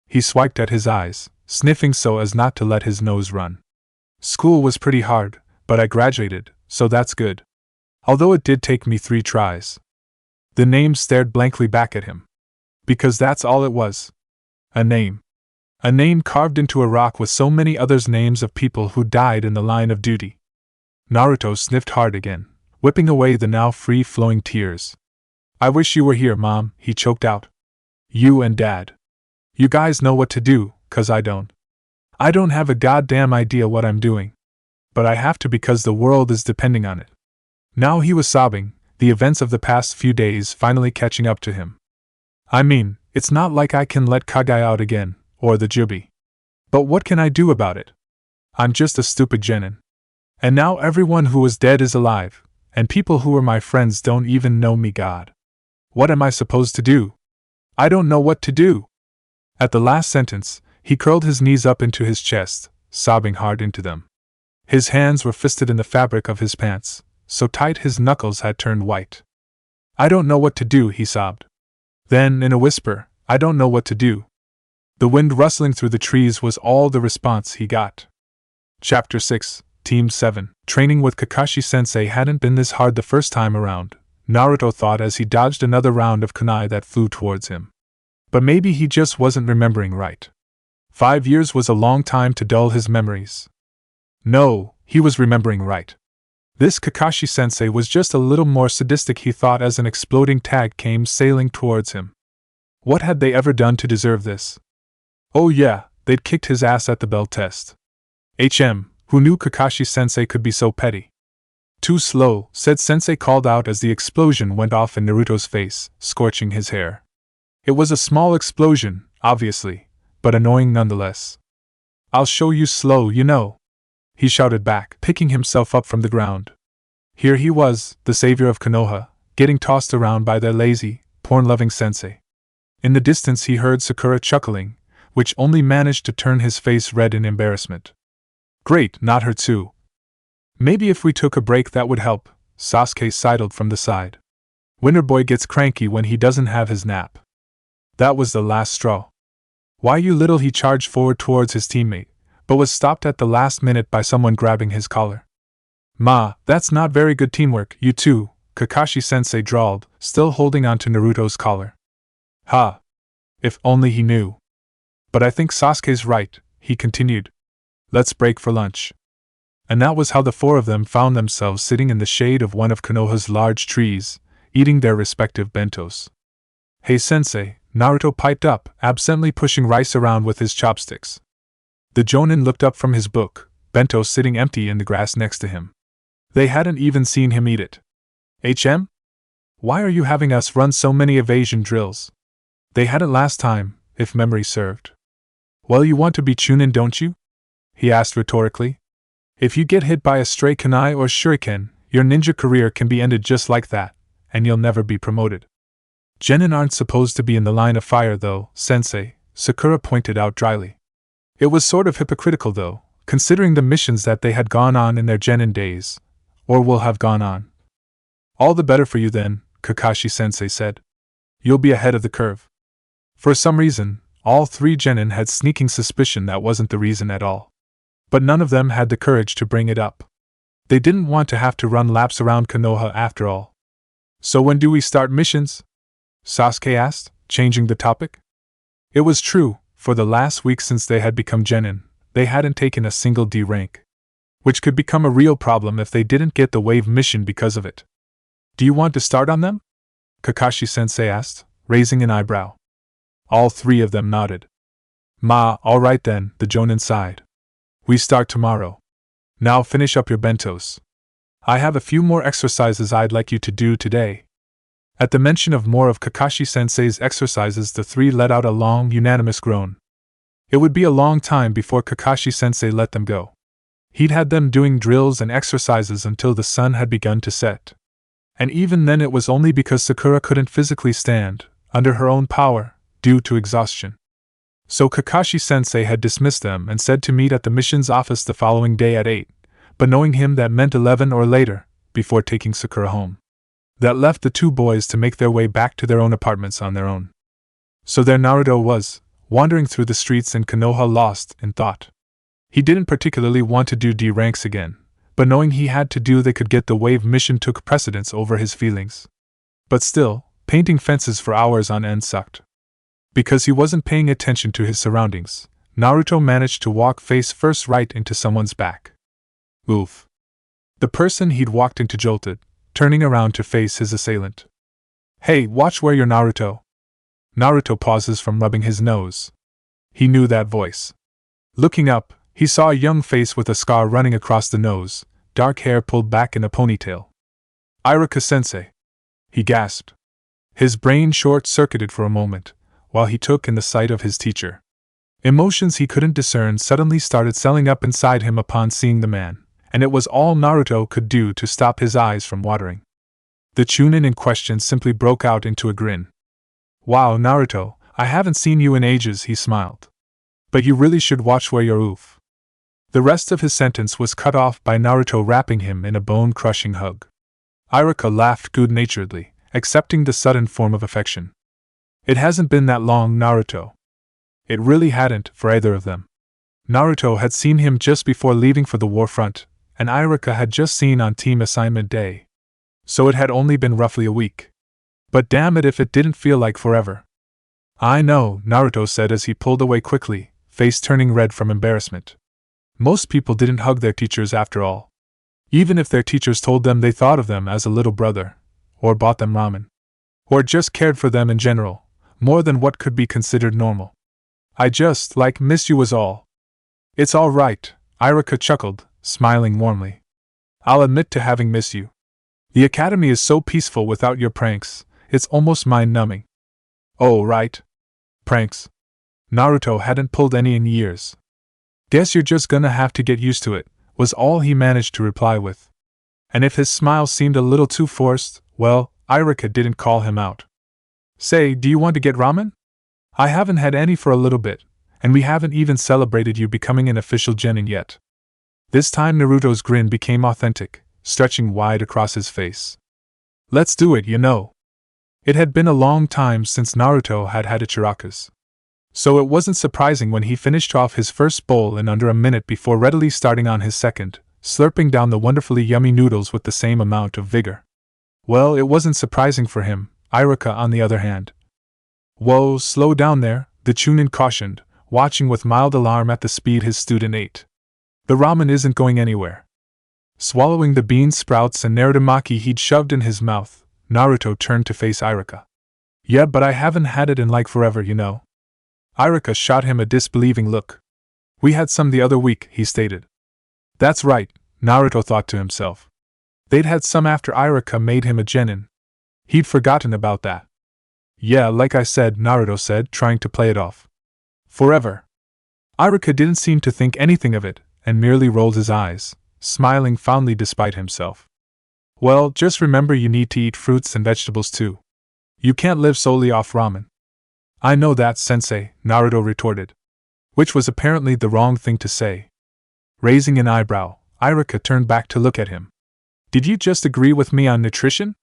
He swiped at his eyes, sniffing so as not to let his nose run. "School was pretty hard, but I graduated, so that's good. Although it did take me 3 tries. The name stared blankly back at him. Because that's all it was. A name. A name carved into a rock with so many others' names of people who died in the line of duty. Naruto sniffed hard again, whipping away the now free-flowing tears. "I wish you were here, Mom," he choked out. "You and Dad. You guys know what to do, 'cause I don't. I don't have a goddamn idea what I'm doing. But I have to because the world is depending on it." Now he was sobbing, the events of the past few days finally catching up to him. "I mean, it's not like I can let Kaguya out again, or the Jubi. But what can I do about it? I'm just a stupid genin. And now everyone who was dead is alive, and people who were my friends don't even know me. God. What am I supposed to do? I don't know what to do." At the last sentence, he curled his knees up into his chest, sobbing hard into them. His hands were fisted in the fabric of his pants, so tight his knuckles had turned white. "I don't know what to do," he sobbed. Then, in a whisper, "I don't know what to do." The wind rustling through the trees was all the response he got. Chapter 6, Team 7. Training with Kakashi-sensei hadn't been this hard the first time around, Naruto thought as he dodged another round of kunai that flew towards him. But maybe he just wasn't remembering right. 5 years was a long time to dull his memories. No, He was remembering right. This Kakashi-sensei was just a little more sadistic, he thought, as an exploding tag came sailing towards him. What had they ever done to deserve this? Oh yeah, they'd kicked his ass at the bell test. Who knew Kakashi-sensei could be so petty? Too slow, said Sensei called out as the explosion went off in Naruto's face, scorching his hair. It was a small explosion, obviously, but annoying nonetheless. I'll show you slow, you know, he shouted back, picking himself up from the ground. Here he was, the savior of Konoha, getting tossed around by their lazy, porn-loving sensei. In the distance he heard Sakura chuckling, which only managed to turn his face red in embarrassment. Great, not her too. Maybe if we took a break that would help, Sasuke sidled from the side. Winter Boy gets cranky when he doesn't have his nap. That was the last straw. Why you little, he charged forward towards his teammate, but was stopped at the last minute by someone grabbing his collar. Ma, that's not very good teamwork, you two, Kakashi-sensei drawled, still holding on to Naruto's collar. Ha! If only he knew. But I think Sasuke's right, he continued. Let's break for lunch. And that was how the four of them found themselves sitting in the shade of one of Konoha's large trees, eating their respective bentos. Hey sensei, Naruto piped up, absently pushing rice around with his chopsticks. The Jonin looked up from his book, bento sitting empty in the grass next to him. They hadn't even seen him eat it. Why are you having us run so many evasion drills? They hadn't last time, if memory served. Well, you want to be Chunin, don't you? He asked rhetorically. If you get hit by a stray kunai or shuriken, your ninja career can be ended just like that, and you'll never be promoted. Genin aren't supposed to be in the line of fire though, sensei, Sakura pointed out dryly. It was sort of hypocritical though, considering the missions that they had gone on in their Genin days, or will have gone on. All the better for you then, Kakashi-sensei said. You'll be ahead of the curve. For some reason, all three Genin had sneaking suspicion that wasn't the reason at all. But none of them had the courage to bring it up. They didn't want to have to run laps around Konoha after all. So when do we start missions? Sasuke asked, changing the topic. It was true, for the last week since they had become Genin, they hadn't taken a single D rank. Which could become a real problem if they didn't get the wave mission because of it. Do you want to start on them? Kakashi-sensei asked, raising an eyebrow. All three of them nodded. Ma, all right then, the Jonin sighed. We start tomorrow. Now finish up your bentos. I have a few more exercises I'd like you to do today. At the mention of more of Kakashi-sensei's exercises, the three let out a long, unanimous groan. It would be a long time before Kakashi-sensei let them go. He'd had them doing drills and exercises until the sun had begun to set. And even then it was only because Sakura couldn't physically stand, under her own power, due to exhaustion. So Kakashi-sensei had dismissed them and said to meet at the mission's office the following day at 8, but knowing him that meant 11 or later, before taking Sakura home. That left the two boys to make their way back to their own apartments on their own. So there Naruto was, wandering through the streets in Konoha lost in thought. He didn't particularly want to do D ranks again, but knowing he had to do they could get the wave mission took precedence over his feelings. But still, painting fences for hours on end sucked. Because he wasn't paying attention to his surroundings, Naruto managed to walk face first right into someone's back. Oof. The person he'd walked into jolted, turning around to face his assailant. Hey, watch where you're, Naruto. Naruto pauses from rubbing his nose. He knew that voice. Looking up, he saw a young face with a scar running across the nose, dark hair pulled back in a ponytail. Iruka-sensei. He gasped. His brain short-circuited for a moment, while he took in the sight of his teacher. Emotions he couldn't discern suddenly started selling up inside him upon seeing the man, and it was all Naruto could do to stop his eyes from watering. The Chunin in question simply broke out into a grin. Wow, Naruto, I haven't seen you in ages, he smiled. But you really should watch where you're oof. The rest of his sentence was cut off by Naruto wrapping him in a bone-crushing hug. Iruka laughed good-naturedly, accepting the sudden form of affection. It hasn't been that long, Naruto. It really hadn't, for either of them. Naruto had seen him just before leaving for the war front, and Iruka had just seen on team assignment day. So it had only been roughly a week. But damn it if it didn't feel like forever. I know, Naruto said as he pulled away quickly, face turning red from embarrassment. Most people didn't hug their teachers after all. Even if their teachers told them they thought of them as a little brother, or bought them ramen, or just cared for them in general, more than what could be considered normal. I just, miss you was all. It's all right, Irika chuckled, smiling warmly. I'll admit to having missed you. The academy is so peaceful without your pranks, it's almost mind-numbing. Oh, right. Pranks. Naruto hadn't pulled any in years. Guess you're just gonna have to get used to it, was all he managed to reply with. And if his smile seemed a little too forced, well, Irika didn't call him out. Say, do you want to get ramen? I haven't had any for a little bit, and we haven't even celebrated you becoming an official genin yet. This time Naruto's grin became authentic, stretching wide across his face. Let's do it, you know. It had been a long time since Naruto had had a chirakas. So it wasn't surprising when he finished off his first bowl in under a minute before readily starting on his second, slurping down the wonderfully yummy noodles with the same amount of vigor. Well, it wasn't surprising for him, Irika on the other hand. Whoa, slow down there, the Chunin cautioned, watching with mild alarm at the speed his student ate. The ramen isn't going anywhere. Swallowing the bean sprouts and narutomaki he'd shoved in his mouth, Naruto turned to face Irika. Yeah, but I haven't had it in forever, you know. Irika shot him a disbelieving look. We had some the other week, he stated. That's right, Naruto thought to himself. They'd had some after Irika made him a genin. He'd forgotten about that. Yeah, like I said, Naruto said, trying to play it off. Forever. Irika didn't seem to think anything of it, and merely rolled his eyes, smiling fondly despite himself. Well, just remember you need to eat fruits and vegetables too. You can't live solely off ramen. I know that, sensei, Naruto retorted. Which was apparently the wrong thing to say. Raising an eyebrow, Irika turned back to look at him. Did you just agree with me on nutrition?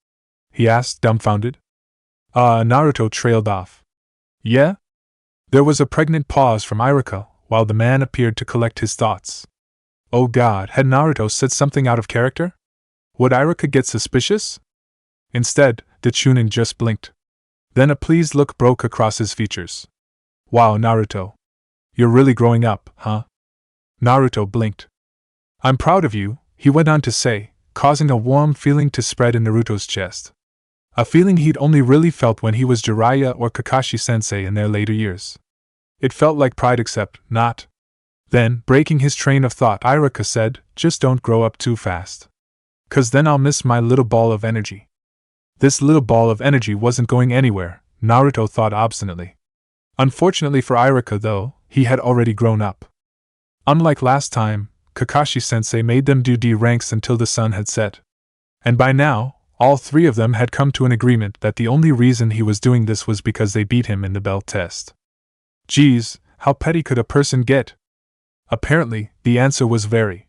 He asked, dumbfounded. Naruto trailed off. Yeah? There was a pregnant pause from Irika, while the man appeared to collect his thoughts. Oh God, had Naruto said something out of character? Would Irika get suspicious? Instead, the Chunin just blinked. Then a pleased look broke across his features. Wow, Naruto. You're really growing up, huh? Naruto blinked. I'm proud of you, he went on to say, causing a warm feeling to spread in Naruto's chest. A feeling he'd only really felt when he was Jiraiya or Kakashi-sensei in their later years. It felt like pride except not. Then, breaking his train of thought, Irika said, just don't grow up too fast. 'Cause then I'll miss my little ball of energy. This little ball of energy wasn't going anywhere, Naruto thought obstinately. Unfortunately for Irika though, he had already grown up. Unlike last time, Kakashi-sensei made them do D ranks until the sun had set. And by now, all three of them had come to an agreement that the only reason he was doing this was because they beat him in the belt test. Geez, how petty could a person get? Apparently, the answer was very.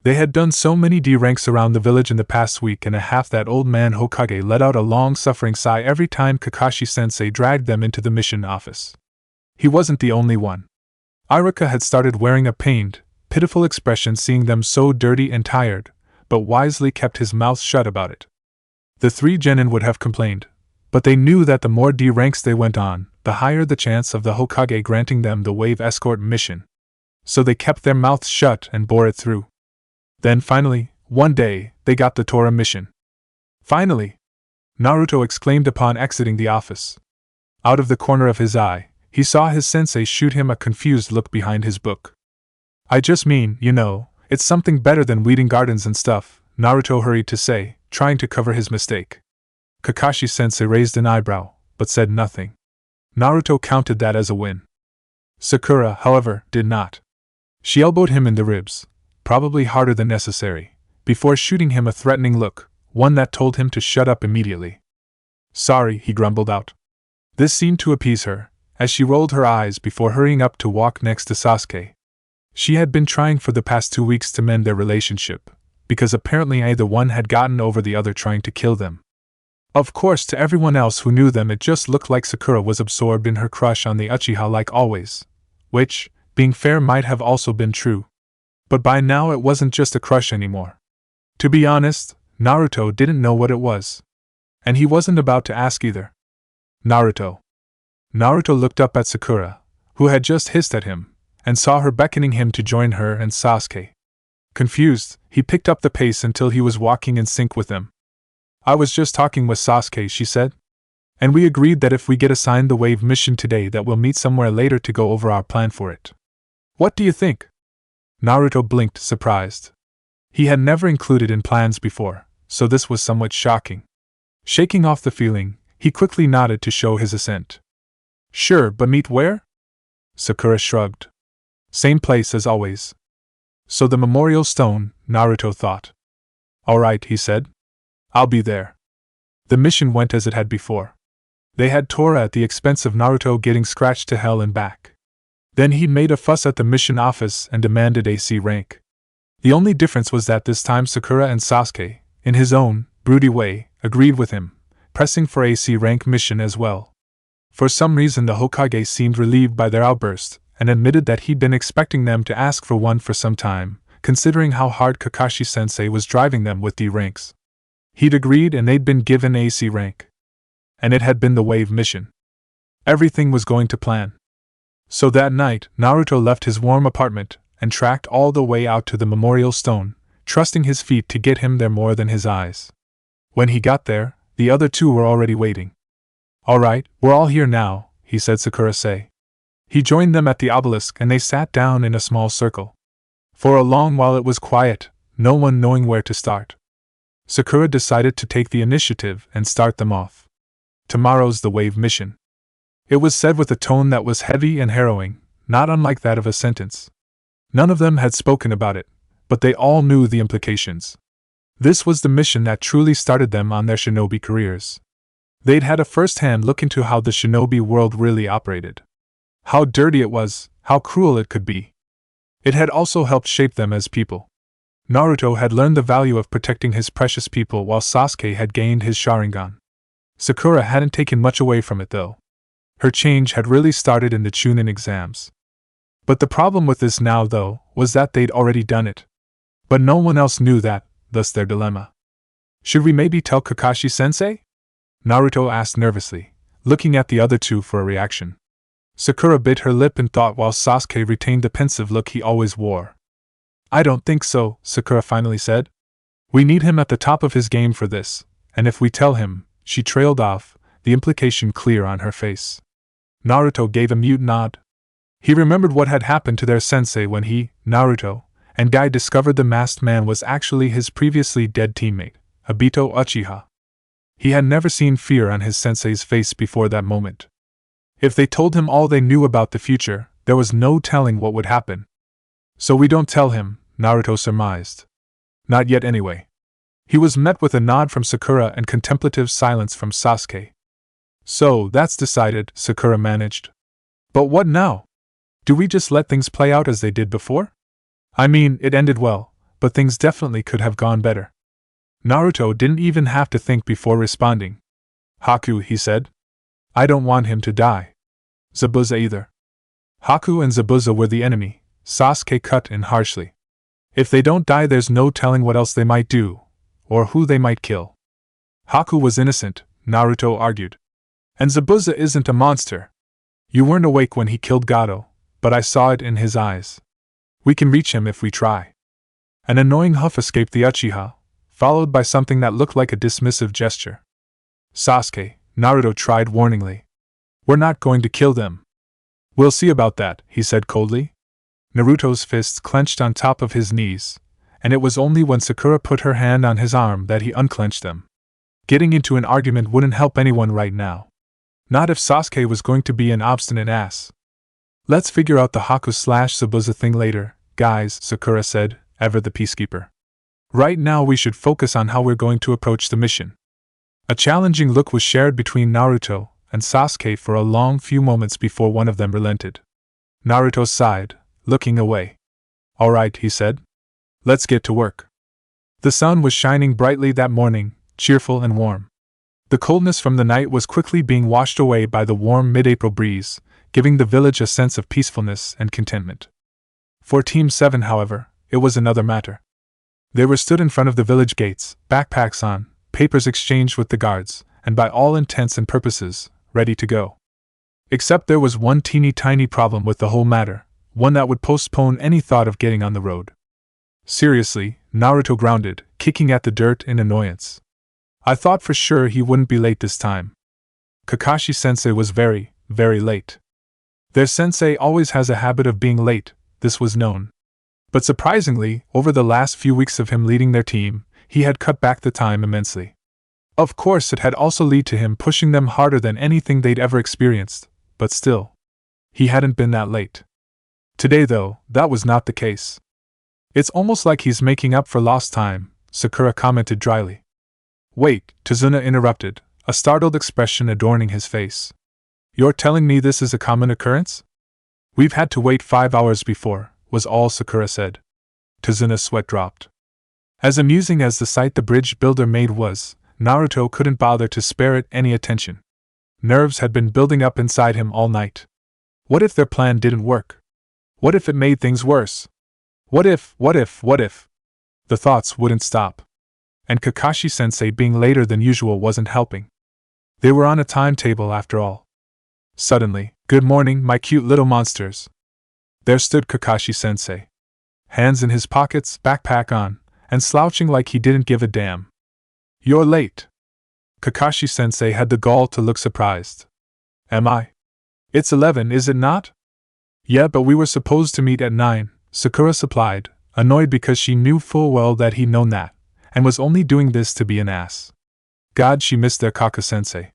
They had done so many D ranks around the village in the past week and a half that old man Hokage let out a long-suffering sigh every time Kakashi-sensei dragged them into the mission office. He wasn't the only one. Irika had started wearing a pained, pitiful expression seeing them so dirty and tired, but wisely kept his mouth shut about it. The three genin would have complained, but they knew that the more D ranks they went on, the higher the chance of the Hokage granting them the wave escort mission. So they kept their mouths shut and bore it through. Then finally, one day, they got the Torah mission. Finally! Naruto exclaimed upon exiting the office. Out of the corner of his eye, he saw his sensei shoot him a confused look behind his book. I just mean, you know, it's something better than weeding gardens and stuff, Naruto hurried to say, trying to cover his mistake. Kakashi-sensei raised an eyebrow, but said nothing. Naruto counted that as a win. Sakura, however, did not. She elbowed him in the ribs, probably harder than necessary, before shooting him a threatening look, one that told him to shut up immediately. Sorry, he grumbled out. This seemed to appease her, as she rolled her eyes before hurrying up to walk next to Sasuke. She had been trying for the past 2 weeks to mend their relationship, because apparently either one had gotten over the other trying to kill them. Of course, to everyone else who knew them it just looked like Sakura was absorbed in her crush on the Uchiha like always, which, being fair, might have also been true. But by now it wasn't just a crush anymore. To be honest, Naruto didn't know what it was. And he wasn't about to ask either. Naruto. Naruto looked up at Sakura, who had just hissed at him, and saw her beckoning him to join her and Sasuke. Confused, he picked up the pace until he was walking in sync with them. "I was just talking with Sasuke," she said. "And we agreed that if we get assigned the wave mission today that we'll meet somewhere later to go over our plan for it. What do you think?" Naruto blinked, surprised. He had never included in plans before, so this was somewhat shocking. Shaking off the feeling, he quickly nodded to show his assent. "Sure, but meet where?" Sakura shrugged. "Same place as always." So the memorial stone, Naruto thought. "Alright," he said. "I'll be there." The mission went as it had before. They had Tora at the expense of Naruto getting scratched to hell and back. Then he made a fuss at the mission office and demanded AC rank. The only difference was that this time Sakura and Sasuke, in his own, broody way, agreed with him, pressing for AC rank mission as well. For some reason the Hokage seemed relieved by their outburst, and admitted that he'd been expecting them to ask for one for some time, considering how hard Kakashi-sensei was driving them with D ranks. He'd agreed and they'd been given AC rank. And it had been the wave mission. Everything was going to plan. So that night, Naruto left his warm apartment and tracked all the way out to the memorial stone, trusting his feet to get him there more than his eyes. When he got there, the other two were already waiting. "Alright, we're all here now," he said Sakura-say. He joined them at the obelisk and they sat down in a small circle. For a long while it was quiet, no one knowing where to start. Sakura decided to take the initiative and start them off. "Tomorrow's the wave mission." It was said with a tone that was heavy and harrowing, not unlike that of a sentence. None of them had spoken about it, but they all knew the implications. This was the mission that truly started them on their shinobi careers. They'd had a first-hand look into how the shinobi world really operated. How dirty it was, how cruel it could be. It had also helped shape them as people. Naruto had learned the value of protecting his precious people while Sasuke had gained his Sharingan. Sakura hadn't taken much away from it though. Her change had really started in the Chunin exams. But the problem with this now though, was that they'd already done it. But no one else knew that, thus their dilemma. "Should we maybe tell Kakashi-sensei?" Naruto asked nervously, looking at the other two for a reaction. Sakura bit her lip in thought while Sasuke retained the pensive look he always wore. "I don't think so," Sakura finally said. "We need him at the top of his game for this, and if we tell him," she trailed off, the implication clear on her face. Naruto gave a mute nod. He remembered what had happened to their sensei when he, Naruto, and Guy discovered the masked man was actually his previously dead teammate, Obito Uchiha. He had never seen fear on his sensei's face before that moment. If they told him all they knew about the future, there was no telling what would happen. "So we don't tell him," Naruto surmised. "Not yet anyway." He was met with a nod from Sakura and contemplative silence from Sasuke. "So, that's decided," Sakura managed. "But what now? Do we just let things play out as they did before? I mean, it ended well, but things definitely could have gone better." Naruto didn't even have to think before responding. "Haku," he said. "I don't want him to die. Zabuza either." Haku and Zabuza were the enemy, Sasuke cut in harshly. "If they don't die there's no telling what else they might do, or who they might kill." "Haku was innocent," Naruto argued. "And Zabuza isn't a monster. You weren't awake when he killed Gato, but I saw it in his eyes. We can reach him if we try." An annoying huff escaped the Uchiha, followed by something that looked like a dismissive gesture. "Sasuke," Naruto tried warningly. "We're not going to kill them." "We'll see about that," he said coldly. Naruto's fists clenched on top of his knees, and it was only when Sakura put her hand on his arm that he unclenched them. Getting into an argument wouldn't help anyone right now. Not if Sasuke was going to be an obstinate ass. "Let's figure out the Haku/Zabuza thing later, guys," Sakura said, ever the peacekeeper. "Right now we should focus on how we're going to approach the mission." A challenging look was shared between Naruto and Sasuke for a long few moments before one of them relented. Naruto sighed, looking away. "Alright," he said. "Let's get to work." The sun was shining brightly that morning, cheerful and warm. The coldness from the night was quickly being washed away by the warm mid-April breeze, giving the village a sense of peacefulness and contentment. For Team 7, however, it was another matter. They were stood in front of the village gates, backpacks on, papers exchanged with the guards, and by all intents and purposes, ready to go. Except there was one teeny-tiny problem with the whole matter. one that would postpone any thought of getting on the road. Seriously, Naruto grounded, kicking at the dirt in annoyance. I thought for sure he wouldn't be late this time. Kakashi-sensei was very, very late. Their sensei always has a habit of being late, this was known. But surprisingly, over the last few weeks of him leading their team, he had cut back the time immensely. Of course, it had also led to him pushing them harder than anything they'd ever experienced, but still, he hadn't been that late. Today, though, that was not the case. It's almost like he's making up for lost time, Sakura commented dryly. Wait, Tazuna interrupted, a startled expression adorning his face. You're telling me this is a common occurrence? We've had to wait 5 hours before, was all Sakura said. Tazuna's sweat dropped. As amusing as the sight the bridge builder made was, Naruto couldn't bother to spare it any attention. Nerves had been building up inside him all night. What if their plan didn't work? What if it made things worse? What if? The thoughts wouldn't stop. And Kakashi-sensei being later than usual wasn't helping. They were on a timetable after all. Suddenly, good morning, my cute little monsters. There stood Kakashi-sensei. Hands in his pockets, backpack on, and slouching like he didn't give a damn. You're late. Kakashi-sensei had the gall to look surprised. Am I? It's 11, is it not? Yeah, but we were supposed to meet at 9, Sakura supplied, annoyed because she knew full well that he'd known that, and was only doing this to be an ass. God, she missed their Kaka-sensei.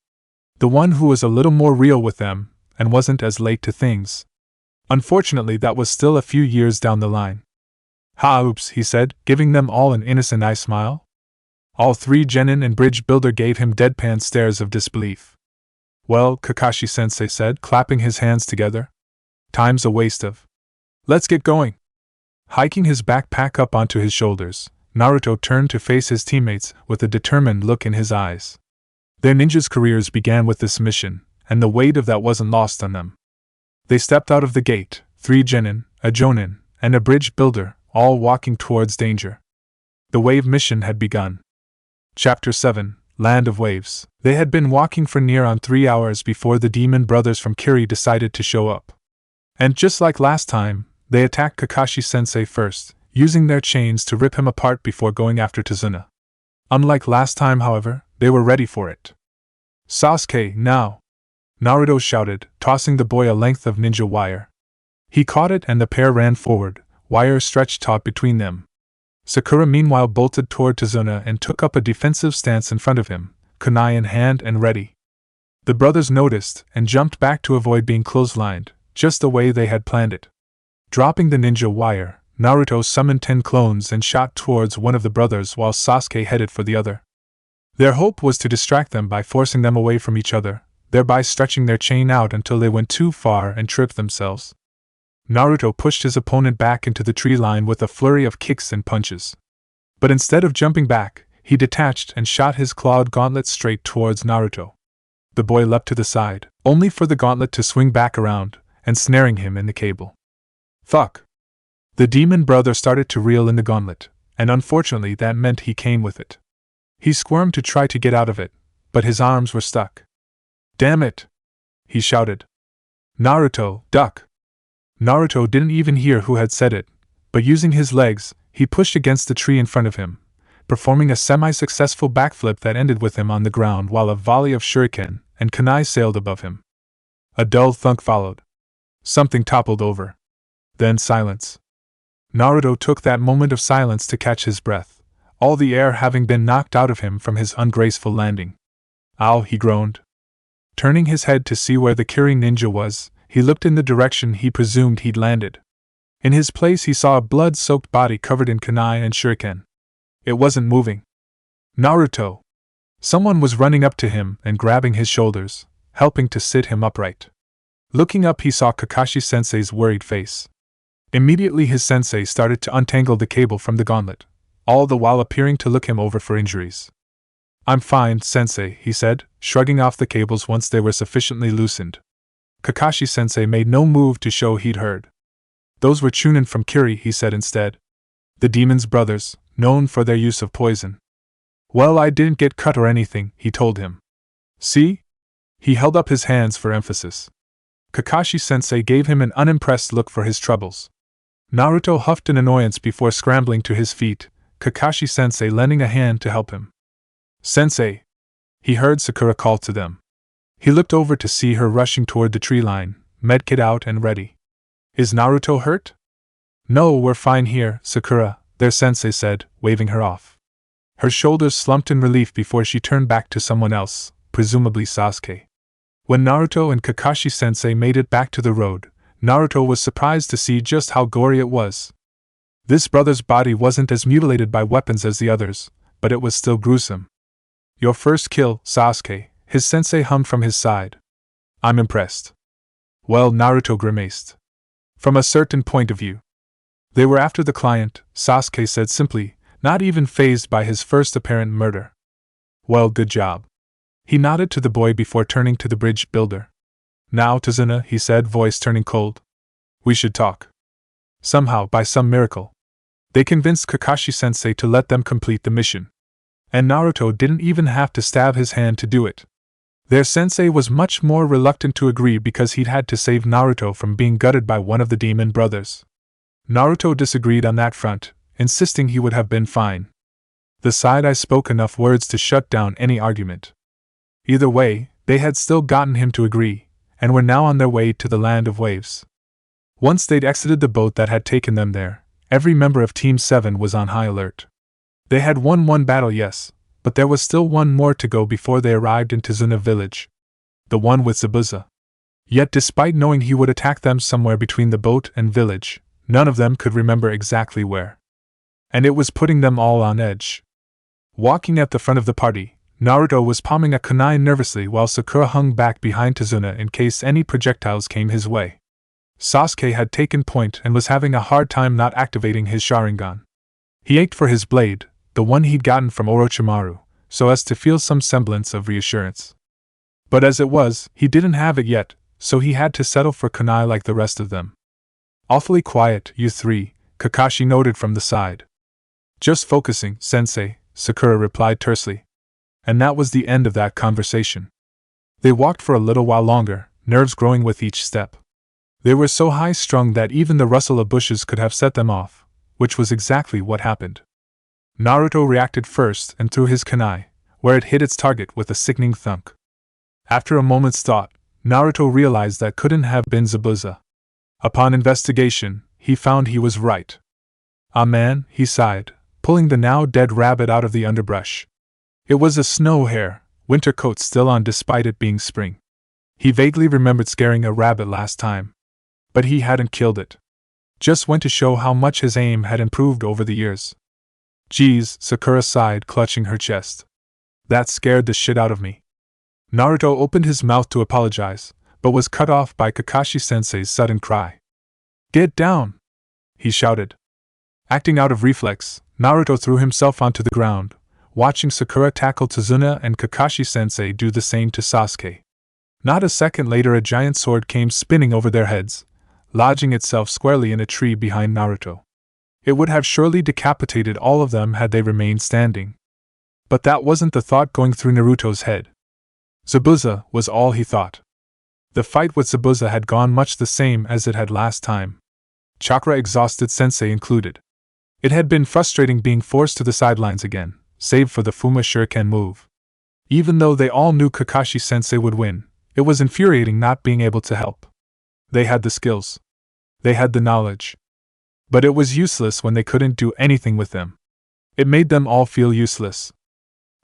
The one who was a little more real with them, and wasn't as late to things. Unfortunately, that was still a few years down the line. Ha, oops, he said, giving them all an innocent eye smile. All three genin and bridge builder gave him deadpan stares of disbelief. Well, Kakashi-sensei said, clapping his hands together. Time's a waste of. Let's get going. Hiking his backpack up onto his shoulders, Naruto turned to face his teammates with a determined look in his eyes. Their ninjas' careers began with this mission, and the weight of that wasn't lost on them. They stepped out of the gate, 3 genin, a jonin, and a bridge builder, all walking towards danger. The wave mission had begun. Chapter 7, Land of Waves. They had been walking for near on 3 hours before the demon brothers from Kiri decided to show up. And just like last time, they attacked Kakashi-sensei first, using their chains to rip him apart before going after Tazuna. Unlike last time, however, they were ready for it. Sasuke, now! Naruto shouted, tossing the boy a length of ninja wire. He caught it and the pair ran forward, wire stretched taut between them. Sakura meanwhile bolted toward Tazuna and took up a defensive stance in front of him, kunai in hand and ready. The brothers noticed and jumped back to avoid being clotheslined, just the way they had planned it. Dropping the ninja wire, Naruto summoned 10 clones and shot towards one of the brothers while Sasuke headed for the other. Their hope was to distract them by forcing them away from each other, thereby stretching their chain out until they went too far and tripped themselves. Naruto pushed his opponent back into the tree line with a flurry of kicks and punches. But instead of jumping back, he detached and shot his clawed gauntlet straight towards Naruto. The boy leapt to the side, only for the gauntlet to swing back around, and snaring him in the cable. Fuck! The demon brother started to reel in the gauntlet, and unfortunately that meant he came with it. He squirmed to try to get out of it, but his arms were stuck. Damn it! He shouted. Naruto, duck! Naruto didn't even hear who had said it, but using his legs, he pushed against the tree in front of him, performing a semi-successful backflip that ended with him on the ground while a volley of shuriken and kunai sailed above him. A dull thunk followed. Something toppled over. Then silence. Naruto took that moment of silence to catch his breath, all the air having been knocked out of him from his ungraceful landing. Ow, he groaned. Turning his head to see where the Kiri ninja was, he looked in the direction he presumed he'd landed. In his place he saw a blood-soaked body covered in kunai and shuriken. It wasn't moving. Naruto! Someone was running up to him and grabbing his shoulders, helping to sit him upright. Looking up he saw Kakashi-sensei's worried face. Immediately his sensei started to untangle the cable from the gauntlet, all the while appearing to look him over for injuries. I'm fine, sensei, he said, shrugging off the cables once they were sufficiently loosened. Kakashi-sensei made no move to show he'd heard. Those were Chunin from Kiri, he said instead. The demon's brothers, known for their use of poison. Well, I didn't get cut or anything, he told him. See? He held up his hands for emphasis. Kakashi-sensei gave him an unimpressed look for his troubles. Naruto huffed in annoyance before scrambling to his feet, Kakashi-sensei lending a hand to help him. "Sensei!" He heard Sakura call to them. He looked over to see her rushing toward the tree line, medkit out and ready. "Is Naruto hurt?" "No, we're fine here, Sakura," their sensei said, waving her off. Her shoulders slumped in relief before she turned back to someone else, presumably Sasuke. When Naruto and Kakashi-sensei made it back to the road, Naruto was surprised to see just how gory it was. This brother's body wasn't as mutilated by weapons as the others, but it was still gruesome. "Your first kill, Sasuke," his sensei hummed from his side. "I'm impressed." "Well," Naruto grimaced. "From a certain point of view." "They were after the client," Sasuke said simply, not even fazed by his first apparent murder. "Well, good job." He nodded to the boy before turning to the bridge builder. "Now, Tazuna," he said, voice turning cold. "We should talk." Somehow, by some miracle, they convinced Kakashi-sensei to let them complete the mission. And Naruto didn't even have to stab his hand to do it. Their sensei was much more reluctant to agree because he'd had to save Naruto from being gutted by one of the demon brothers. Naruto disagreed on that front, insisting he would have been fine. The side-eye spoke enough words to shut down any argument. Either way, they had still gotten him to agree, and were now on their way to the land of waves. Once they'd exited the boat that had taken them there, every member of Team 7 was on high alert. They had won one battle, yes, but there was still one more to go before they arrived in Tazuna village. The one with Zabuza. Yet despite knowing he would attack them somewhere between the boat and village, none of them could remember exactly where. And it was putting them all on edge. Walking at the front of the party, Naruto was palming a kunai nervously while Sakura hung back behind Tazuna in case any projectiles came his way. Sasuke had taken point and was having a hard time not activating his Sharingan. He ached for his blade, the one he'd gotten from Orochimaru, so as to feel some semblance of reassurance. But as it was, he didn't have it yet, so he had to settle for kunai like the rest of them. "Awfully quiet, you three," Kakashi noted from the side. "Just focusing, sensei," Sakura replied tersely. And that was the end of that conversation. They walked for a little while longer, nerves growing with each step. They were so high-strung that even the rustle of bushes could have set them off, which was exactly what happened. Naruto reacted first and threw his kunai, where it hit its target with a sickening thunk. After a moment's thought, Naruto realized that couldn't have been Zabuza. Upon investigation, he found he was right. "Ah man," he sighed, pulling the now dead rabbit out of the underbrush. It was a snow hare, winter coat still on despite it being spring. He vaguely remembered scaring a rabbit last time. But he hadn't killed it. Just went to show how much his aim had improved over the years. "Geez," Sakura sighed, clutching her chest. "That scared the shit out of me." Naruto opened his mouth to apologize, but was cut off by Kakashi-sensei's sudden cry. "Get down!" he shouted. Acting out of reflex, Naruto threw himself onto the ground, watching Sakura tackle Tazuna and Kakashi-sensei do the same to Sasuke. Not a second later, a giant sword came spinning over their heads, lodging itself squarely in a tree behind Naruto. It would have surely decapitated all of them had they remained standing. But that wasn't the thought going through Naruto's head. Zabuza was all he thought. The fight with Zabuza had gone much the same as it had last time. Chakra exhausted sensei included. It had been frustrating being forced to the sidelines again, save for the Fuma Shuriken move. Even though they all knew Kakashi-sensei would win, it was infuriating not being able to help. They had the skills. They had the knowledge. But it was useless when they couldn't do anything with them. It made them all feel useless.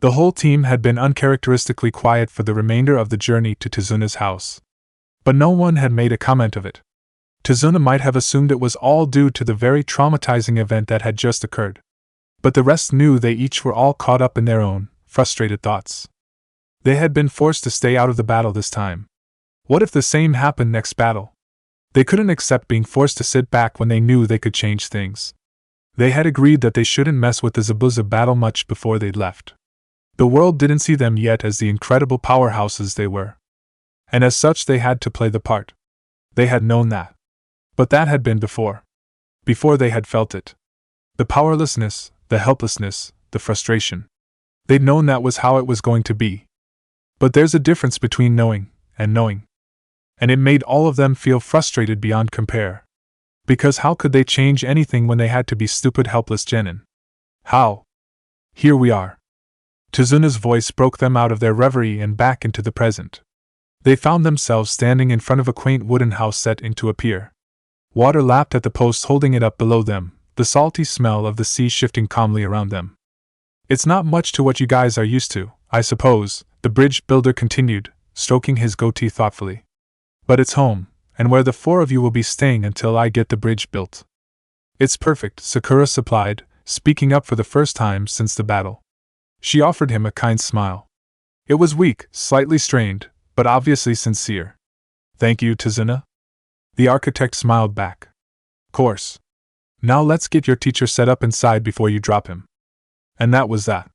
The whole team had been uncharacteristically quiet for the remainder of the journey to Tazuna's house. But no one had made a comment of it. Tazuna might have assumed it was all due to the very traumatizing event that had just occurred. But the rest knew they each were all caught up in their own, frustrated thoughts. They had been forced to stay out of the battle this time. What if the same happened next battle? They couldn't accept being forced to sit back when they knew they could change things. They had agreed that they shouldn't mess with the Zabuza battle much before they'd left. The world didn't see them yet as the incredible powerhouses they were. And as such they had to play the part. They had known that. But that had been before. Before they had felt it. The powerlessness, the helplessness, the frustration. They'd known that was how it was going to be. But there's a difference between knowing and knowing. and it made all of them feel frustrated beyond compare. Because how could they change anything when they had to be stupid, helpless genin? How? Here we are. Tizuna's voice broke them out of their reverie and back into the present. They found themselves standing in front of a quaint wooden house set into a pier. Water lapped at the post holding it up below them, the salty smell of the sea shifting calmly around them. It's not much to what you guys are used to, I suppose, the bridge builder continued, stroking his goatee thoughtfully. But it's home, and where the four of you will be staying until I get the bridge built. It's perfect, Sakura supplied, speaking up for the first time since the battle. She offered him a kind smile. It was weak, slightly strained, but obviously sincere. Thank you, Tizuna. The architect smiled back. Course. Now let's get your teacher set up inside before you drop him. And that was that.